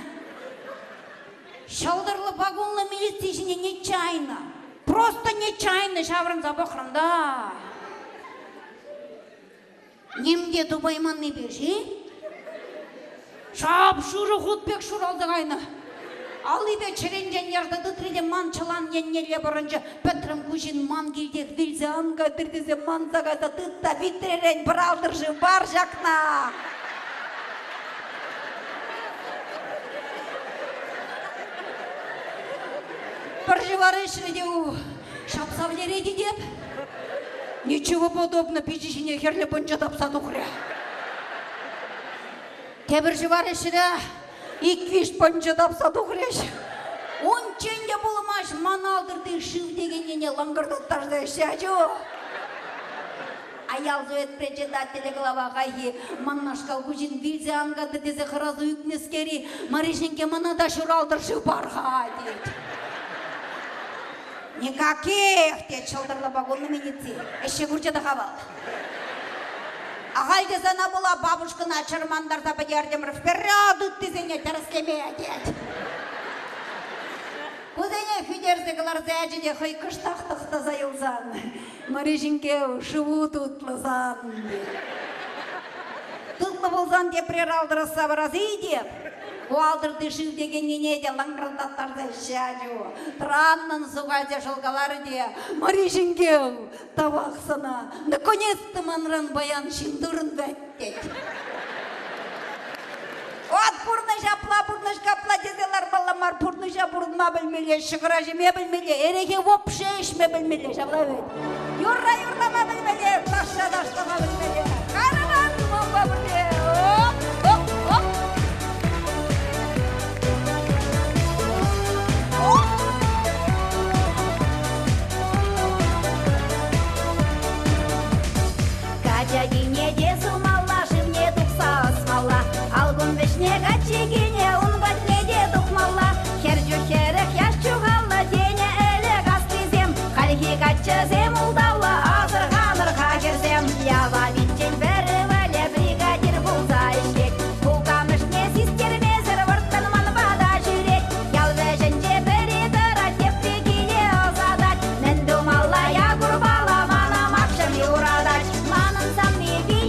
Шалдырлы вагонлы милициясіне нечайно. Просто нечайно шаврын забықырында. Немде дубайманны бержи? Шап шуры құтбек шуралдығайна. Ал ебе чыренжен ярдады треле ман чылан еннеле бұрынжы. Петрім күшін ман келдек вилзе анға түрдізе ман зағаза тұтта битререн бір алдыржы бар жақна. Бір живары шредеу шапсавлереди деп. Ничего подобно печишіне херле бұнча тапса тұқыря. Тебір живары шреда иквиш бұнча тапса тұқыреш. Он ченде болмаш маналдырды шыв дегеніне лаңғырдықтарды шәжу. Ялзавет председателі глава ғайы маннашқал күжін вилзе аңғады дезе қыразы үкнескері Маришенке манада шуралдыршы барға дейді. Никаких те чылдырлы вагонны милиции. Эші күрчеді қабал. Ағайды зана бола бабушкына чырмандарда бәдердемір вперед үттізіне тәріскемея дед. Кузене фидерзіғылар зәжіне хой кыштақтықты зайылзан. Маришенке шыву тутлызан. Тутлы болзан деп прералдырыса баразы деп. Уалдырды шыв дегеніне де лаңғырдаттарды шәжу. Траннын суғалде жылғалары де. Маришенке табақсына. Наконец-то манран баян шиндырын бәттет. От пұрныша пұрныш капла дезелар баламар пұрныша бұрынма білмеле, шығыра жеме білмеле, ереге вообще ішме білмеле, жабла бет. Юрла-юрлама білмеле, ташта-таштама білмеле. Қараман мұмба біле. Качагине десу мала, живне тухса смала. Алгун вишне качагине, он батледе тухмала. Херджу херек яшчугала, дене эле гастызем. Хальхи качазем улдала, азыр ханырға керзем. Ява витчен бәрі вәле бригадир бұлза ішек. Бұл камышне систермезір вұрттан манбада жүрек. Ялве жэнже бәрі дыра теппегіне озадат. Нэнду мала я гурбала, мана мақшым юрадач. Манын саммеги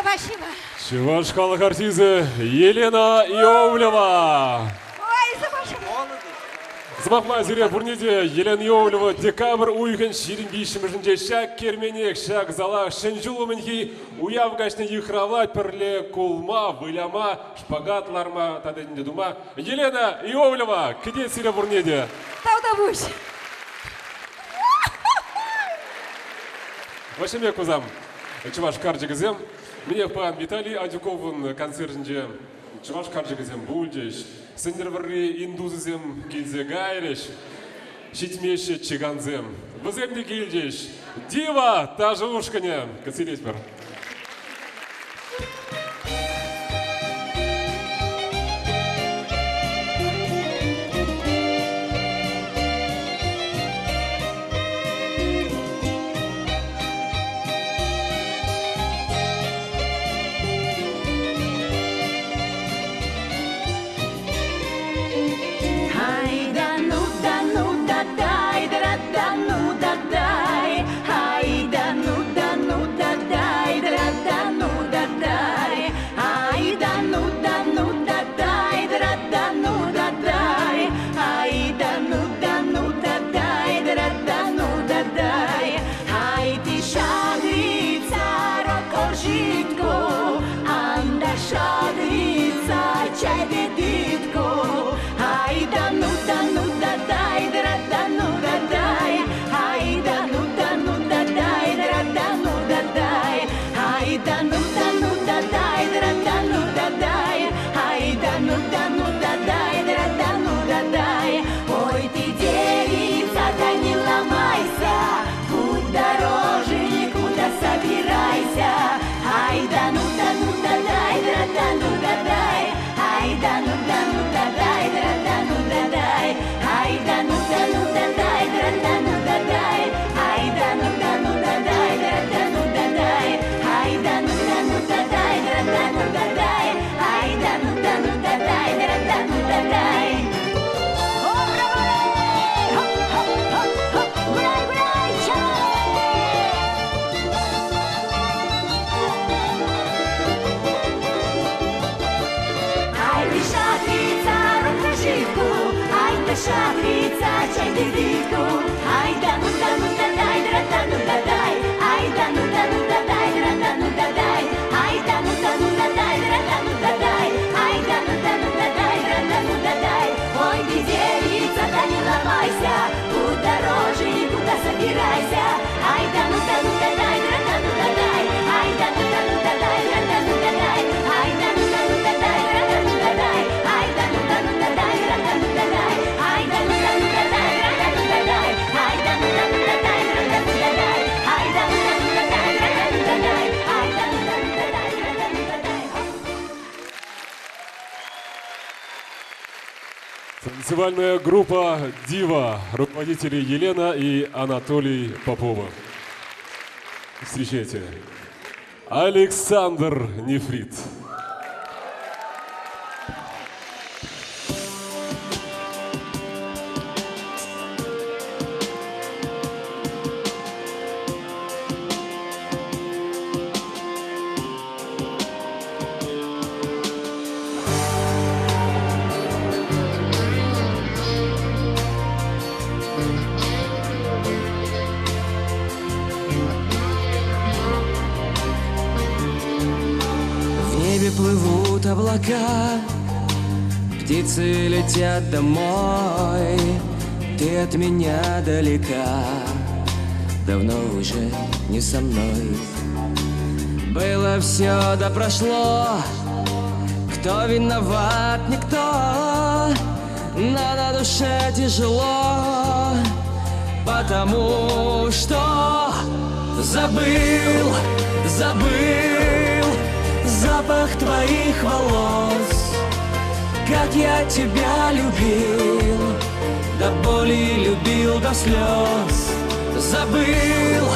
спасибо. Чуваш халық артизі Елена Иовлева. Ой, спасибо. Змақма зіре бұрнеде Елена Иовлева декабр уйғын ширин бейшімізінде шак керменек, шак зала, шынжылу мінхей уявгашны ихравлать пірле кулма, выляма, шпагатларма, тадайнде дума. Елена Иовлева, кеде сіре бұрнеде? Таудабуш. Вашеме кузам, чуваш карджигізем. Мне пан Виталий Адюковын концертінде чуваш карджигізем бульдеш. Сендерварри индузызем келзе гайреш. Шитмеше чиганзем. Выземде келдеш. Дива тажушкане. Кацелес бар. Шатрица, чай дедитку, ай да ну да дай, да ну да дай, ай да ну да дай, да ну да дай, ай да ну да дай, да ну да дай, ай да ну да дай, да ну да дай. Ой, ты девица, да не ломайся, куда рожи, никуда собирайся, ай да ну да дай, да ну да дай, ай да ну да дай, да ну да дай, ай да ну да дай, да ну да дай, ай да ну да дай, да ну да дай. Танцевальная группа «Дива», руководители Елена и Анатолий Попова. Встречайте, Александр Нефрит. Плывут облака, птицы летят домой, ты от меня далека, давно уже не со мной. Было все да прошло, кто виноват, никто, но на душе тяжело, потому что забыл запах твоих волос, как я тебя любил, до боли любил до слез. Забыл,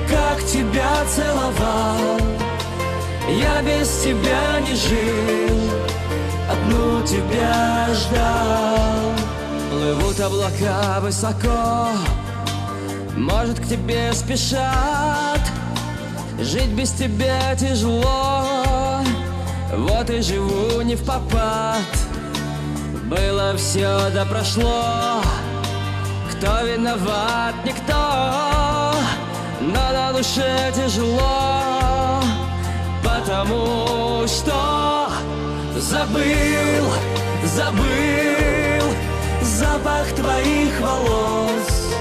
как тебя целовал, я без тебя не жил, одну тебя ждал. Плывут облака высоко, может, к тебе спешат, Жить без тебя тяжело, вот и живу не впопад. Было все да прошло, кто виноват, никто. Но на душе тяжело, потому что забыл запах твоих волос,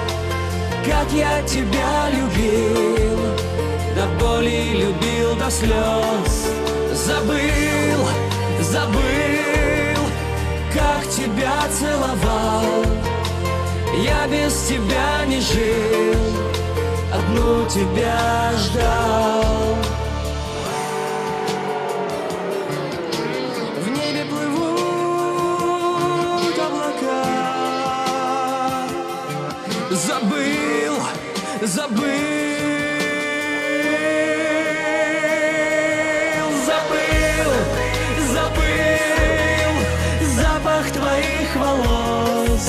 как я тебя любил, до боли любил, до слез. Забыл, как тебя целовал, я без тебя не жил, одну тебя ждал. В небе плывут облака. Забыл запах твоих волос,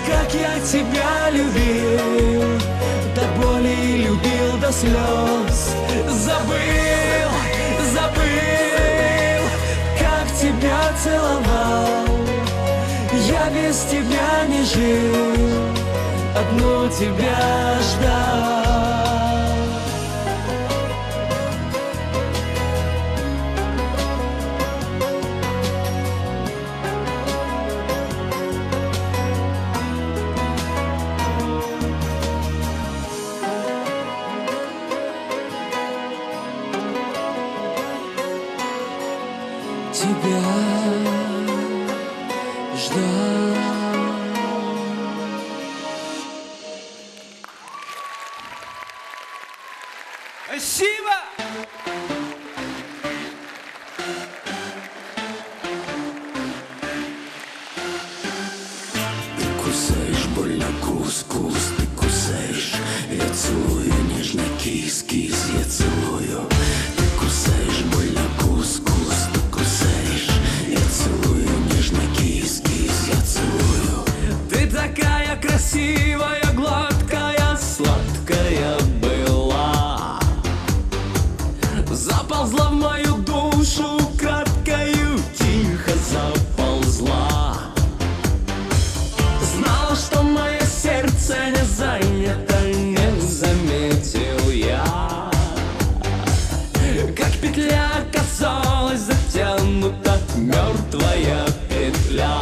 как я тебя любил, до боли любил, до слез. Забыл, как тебя целовал, я без тебя не жил, одну тебя ждал. Тебя ждал. Спасибо! Ты кусаешь больно кус-кус, ты кусаешь. Я целую нежно кис-кис, я целую. Ты кусаешь больно кус-кус, ты кусаешь. Я целую нежно кис-кис, я целую. Ты такая красивая, гладкая, сладкая была. Заползла в мою душу, краткою, тихо заползла. Знала, что мое сердце не занято, не заметил я. Как петля оказалась затянута, мертвая петля.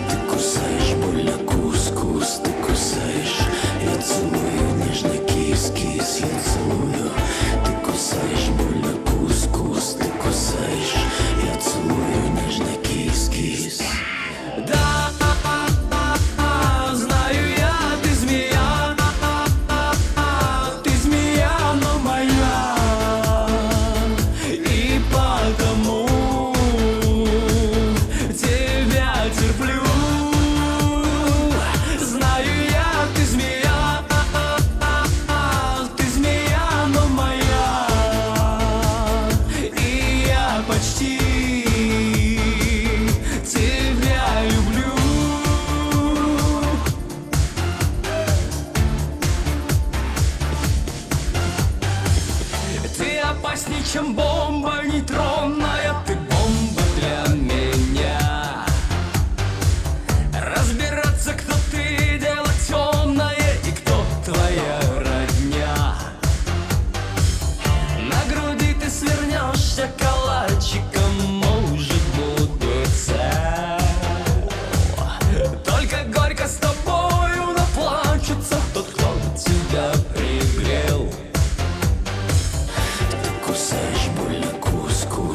Ты кусаешь больно кус-кус, ты кусаешь. Я целую нежно кис-кис, я целую. Ты кусаешь больно кус-кус, ты кусаешь. Я целую нежно кис-кис. Да, знаю я, ты змея, но моя. И потому тебя терплю. Знаю я, ты змея, но моя. И я почти тебя люблю. Ты опасней, чем бомба нейтронная, ты бомба для меня. Разбираться, кто ты, дело темное, и кто твоя родня. На груди ты свернешься калачиком, может, буду цел. Только горько с тобою наплачется тот, кто тебя пригрел. Ты кусаешь больно кус-кус.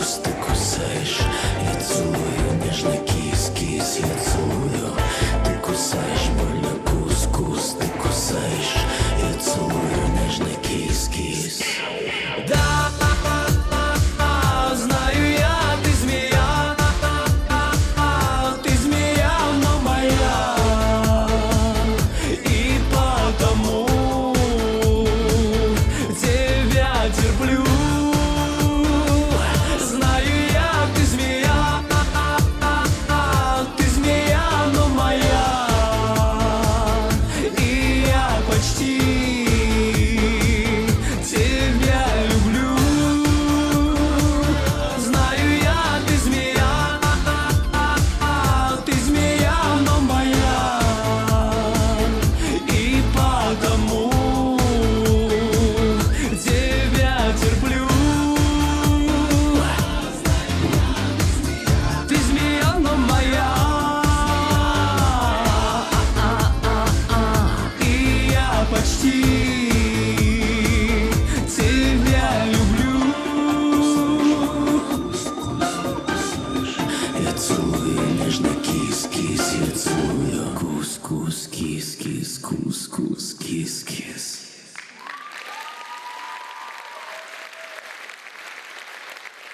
кис-кис.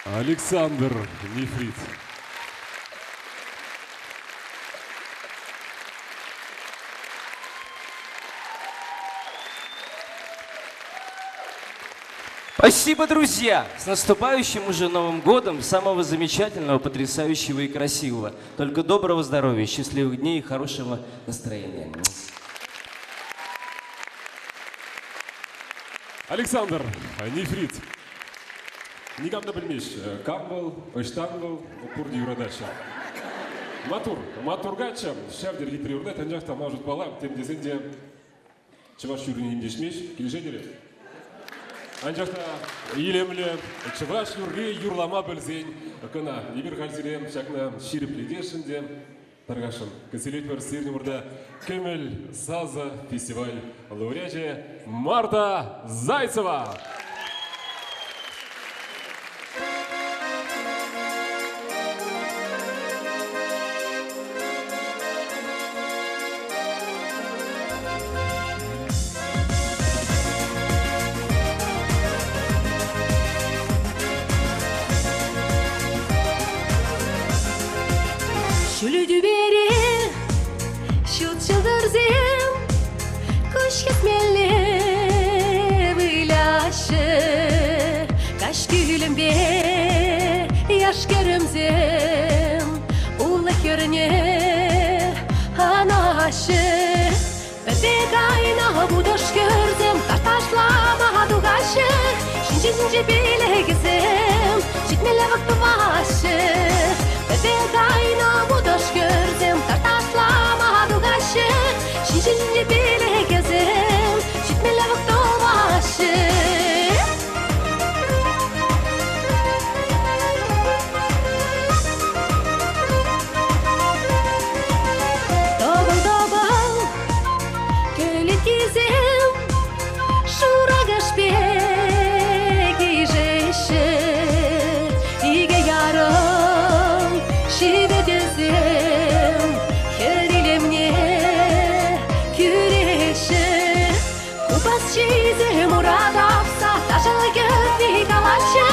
Александр Нефрит. Спасибо, друзья! С наступающим уже Новым годом! Самого замечательного, потрясающего и красивого. Только доброго здоровья, счастливых дней и хорошего настроения. Александр Нефрит. Никогда білмеш, камбыл, ыштангыл, упурди юрадача. Матургача, шавдер гитри юрда, танжақта мажут бала, тем дезенде чываш юрин имдешмеш, кележедере. Анжақта елемлі, чываш юрге юрлама білзен, кына, ебір қалзирем, шақна ширип легешінде, тарғашын. Кеселет бір сирни мұрда Кемел Саза фестиваль лауреате Марта Зайцева. Шүлүдү бери, шут чылдырзем, кыш кетмелі выляшы, каш күлімбе, яш көрімзем, улы көріне анашы. Бәдек айна будыш көрзем, тарташлама дугашы, шинче белегізем, жетмелі вақты башы. Бәдек айна будыш көрзем, тарташлама дугашы, шинче белегізем, жетмелі вақты башы. Чизем урадавса, даже гёрни калашы,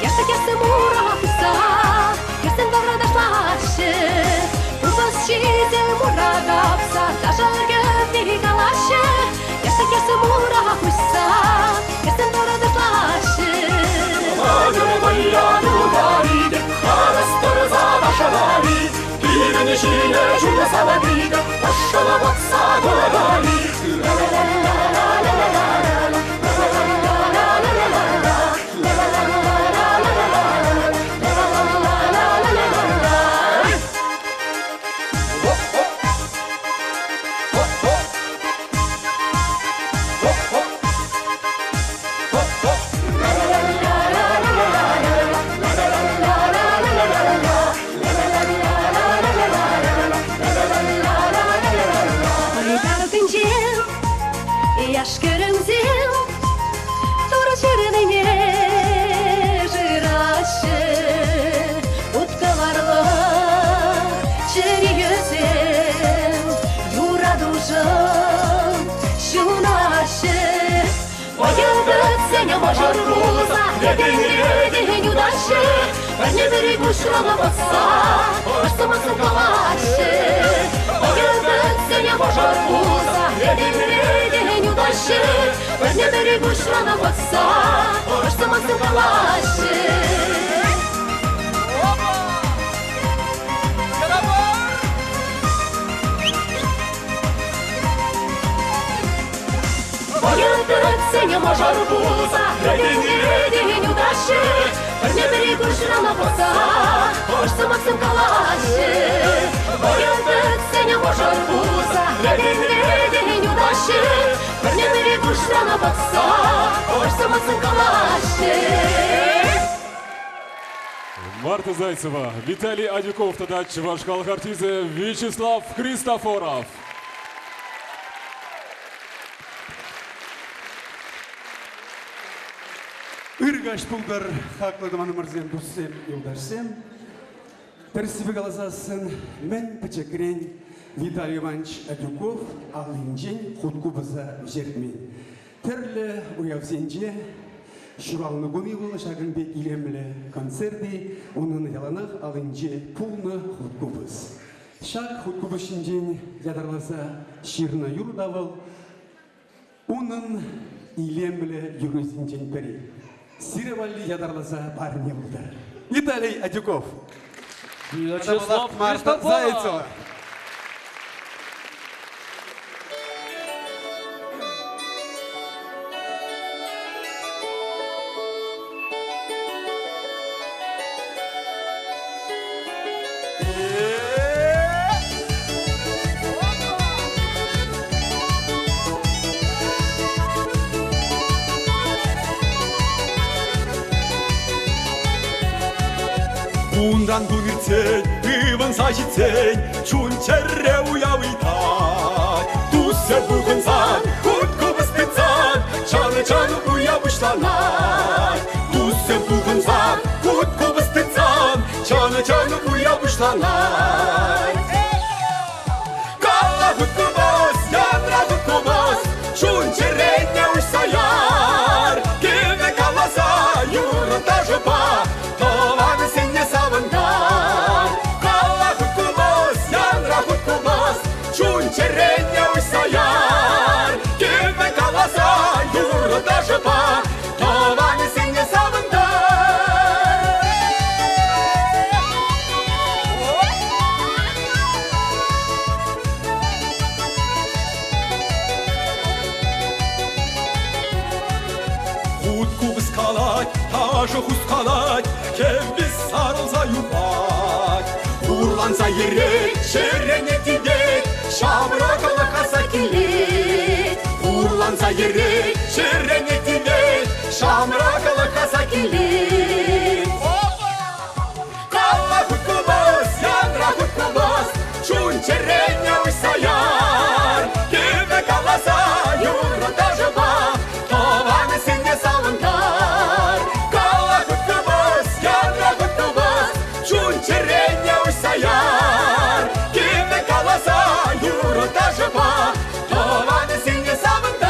яшта кесім уравса, кесім добра дашлашы. Убас чизем урадавса, даже гёрни калашы, яшта кесім уравса, кесім добра дашлашы. Адыр баяну бариде, харастыр задашалари, Иріне жине жуна салабиде, ашала батса горали. Яш көрімзем, тұры жеріне жырашы, ұткаларлы жері өзем, юрадужым шунашы. Ойылды сене мажор руза, реден юдашы, бірне бірі күшралы баса, ұштымасын қалашы. Ойылды сене мажор руза, реден юдашы, бірне бірі күшралы баса, ұштымасын қалашы. Oyundu seni major bulsa, redin yudaşı, бірне бірі күшралы баса, ұштымасын қалашы. Oyundu seni major bulsa, redin yudaşı, бірне бірі күшралы баса, ұштымасын қалашы. Марта Зайцева, Виталий Адюков, тогда ваш халық артисі Вячеслав Христофоров. Үргаш бұлдар хақлыдыманы мұрзен бұссен, елдарсен. Тірсібі қалазасын, мен пічекірен, Виталий Иванович Адюков алынжен хуткубыза жермен. Тірлі уявзенже шуралны гуны был шагынбек илемлі концерты, onun яланах алынже пулны хуткубыз. Шаг хуткубышынжен ядарласа ширна юрдавыл, onun илемлі юрызынжен пері. Сиревалли ядарласа парне бұлдар. Виталий Адюков. Вячеслав Марта Зайцева. Ундан дуирцен, ыван сажицен, чунчерре уявыйтай. Тусе бугынсан, хутку быстыцан, чаны уявышланай. Тусе бугынсан, хутку быстыцан, чаны уявышланай. Калла хутку бас, янра хутку бас, чунчерре уйсаяр. Кеме каласа, юра даже ба, Череня усаяр, кеме каласа, юра даже ба, тованы сине савандар. Хутку вскалать, таже хускалать, кем без сарылса юбать. Урланса ерек, черене тидек, шамракала каса килит. Урланса ерек, черене тидек, шамракала каса килит. Калла хуткубас, янра хуткубас, чун черене усаяр. Кеме каласа, юра даже ба, тованы сине саванкар. Калла хуткубас, янра хуткубас, чун черене усаяр. Кеме каласа, юра даже ба, тованы сине саванкар.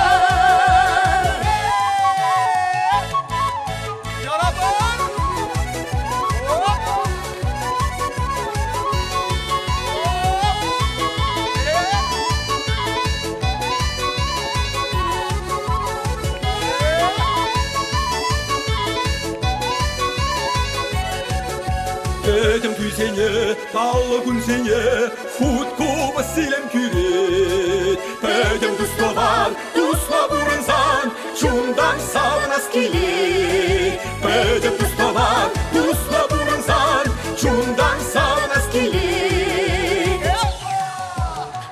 Этим түйсене, таллы күнсене, хутку басилем күрет. Этим тустован, тусла бурынсан, чундан савнас келет. Этим тустован, тусла бурынсан, чундан савнас келет.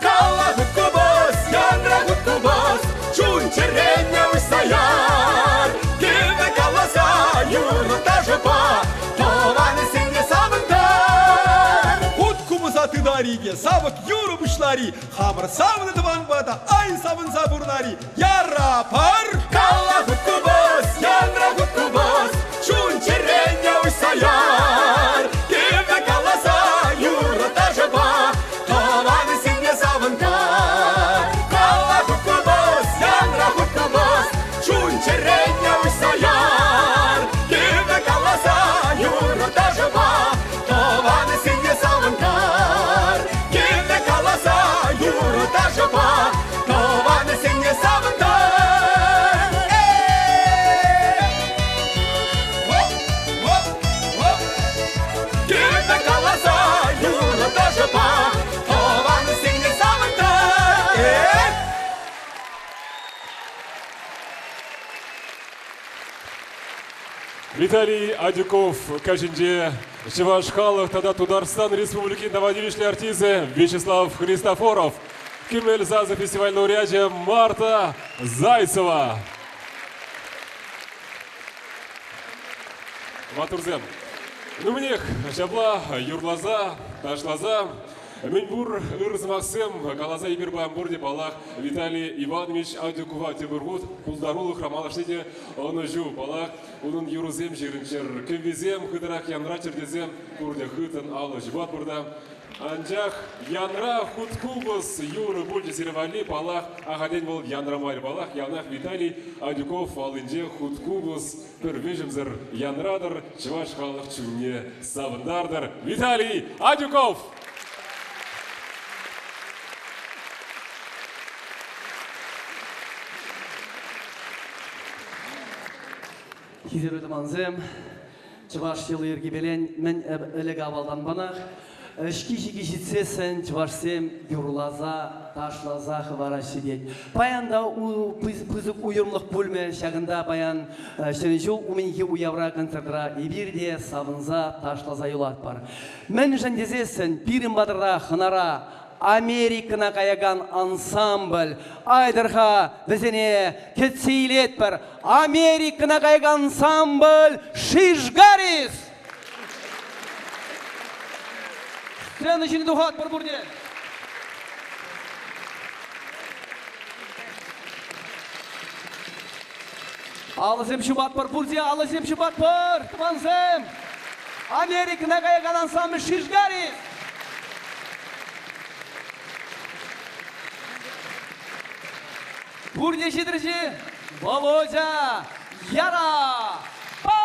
Калла хутку бас, янра хутку бас, чун черене усаяр. Кеме каласа, юра даже ба, тованы сине савандар. Хуткумуза тыдариге, савык юру бушлари, хамыр савны дыван бада, ай савын забурнари, яра пар. Калла хутку бас, янра хутку бас, чун черене усаяр. Кеме каласа, юра даже ба, тованы сине савандар. Калла хутку бас, янра хутку бас, чун черене усаяр. Кеме каласа, юра даже ба, тованы сине савандар. Кеме каласа, юра даже ба, тованы сине савандар. Кеме каласа, юра даже ба, тованы сине савандар. Виталий Адюков, Качинже, Чевашхалов, тогда Тударстан, Республики, наводилищные артисты Вячеслав Христофоров, Кемель Заза, фестивального ряде Марта Зайцева. Матурзем. Ну мне, Шабла, Юрлаза, Ташлаза, Минбур, Ирз Максим, Калаза Игорь Бамбурди, Балах, Виталий Иванович Адюкова, Тебургут, Пулдарулы, Храмалашниде, Оножу, Балах, Унун Юрузем, Жиринчер, Кемвизем, Хыдрак, Янрачер, Дезем, Курдя Хытен, Алла Жбатбурда, Анжақ янра хуткубыз юры бульді зервали балақ ағаден бол янрамар балақ янақ Виталий Адюков алынже хуткубыз пірвежімзір янрадыр чываш халық чүнне савындардыр. Виталий Адюков! Хизер өтіманзым, чываш елы ерге белен, мен әлігі авалдан банақ, Шки-шики житсесен, чвашсем, юрлаза, ташлаза хвара сидеть. Паянда пызык уйырлық бөлме шағында паян шенежул уменхи уявра концертра и бирде савынза ташлаза юлат бар. Мен жандезесен, пирим бадырра хынара, Американа каяган ансамбль, айдырха бізіне кетсейлет бар. Американа каяган ансамбль Шишгарис! Сцена için duhat var burada. Alısım şubat var burada, alısım şubat var. Tımansım. Amerika'na kayagan ansambl Şişgari. Burada şidirci Володя Яра. Пар!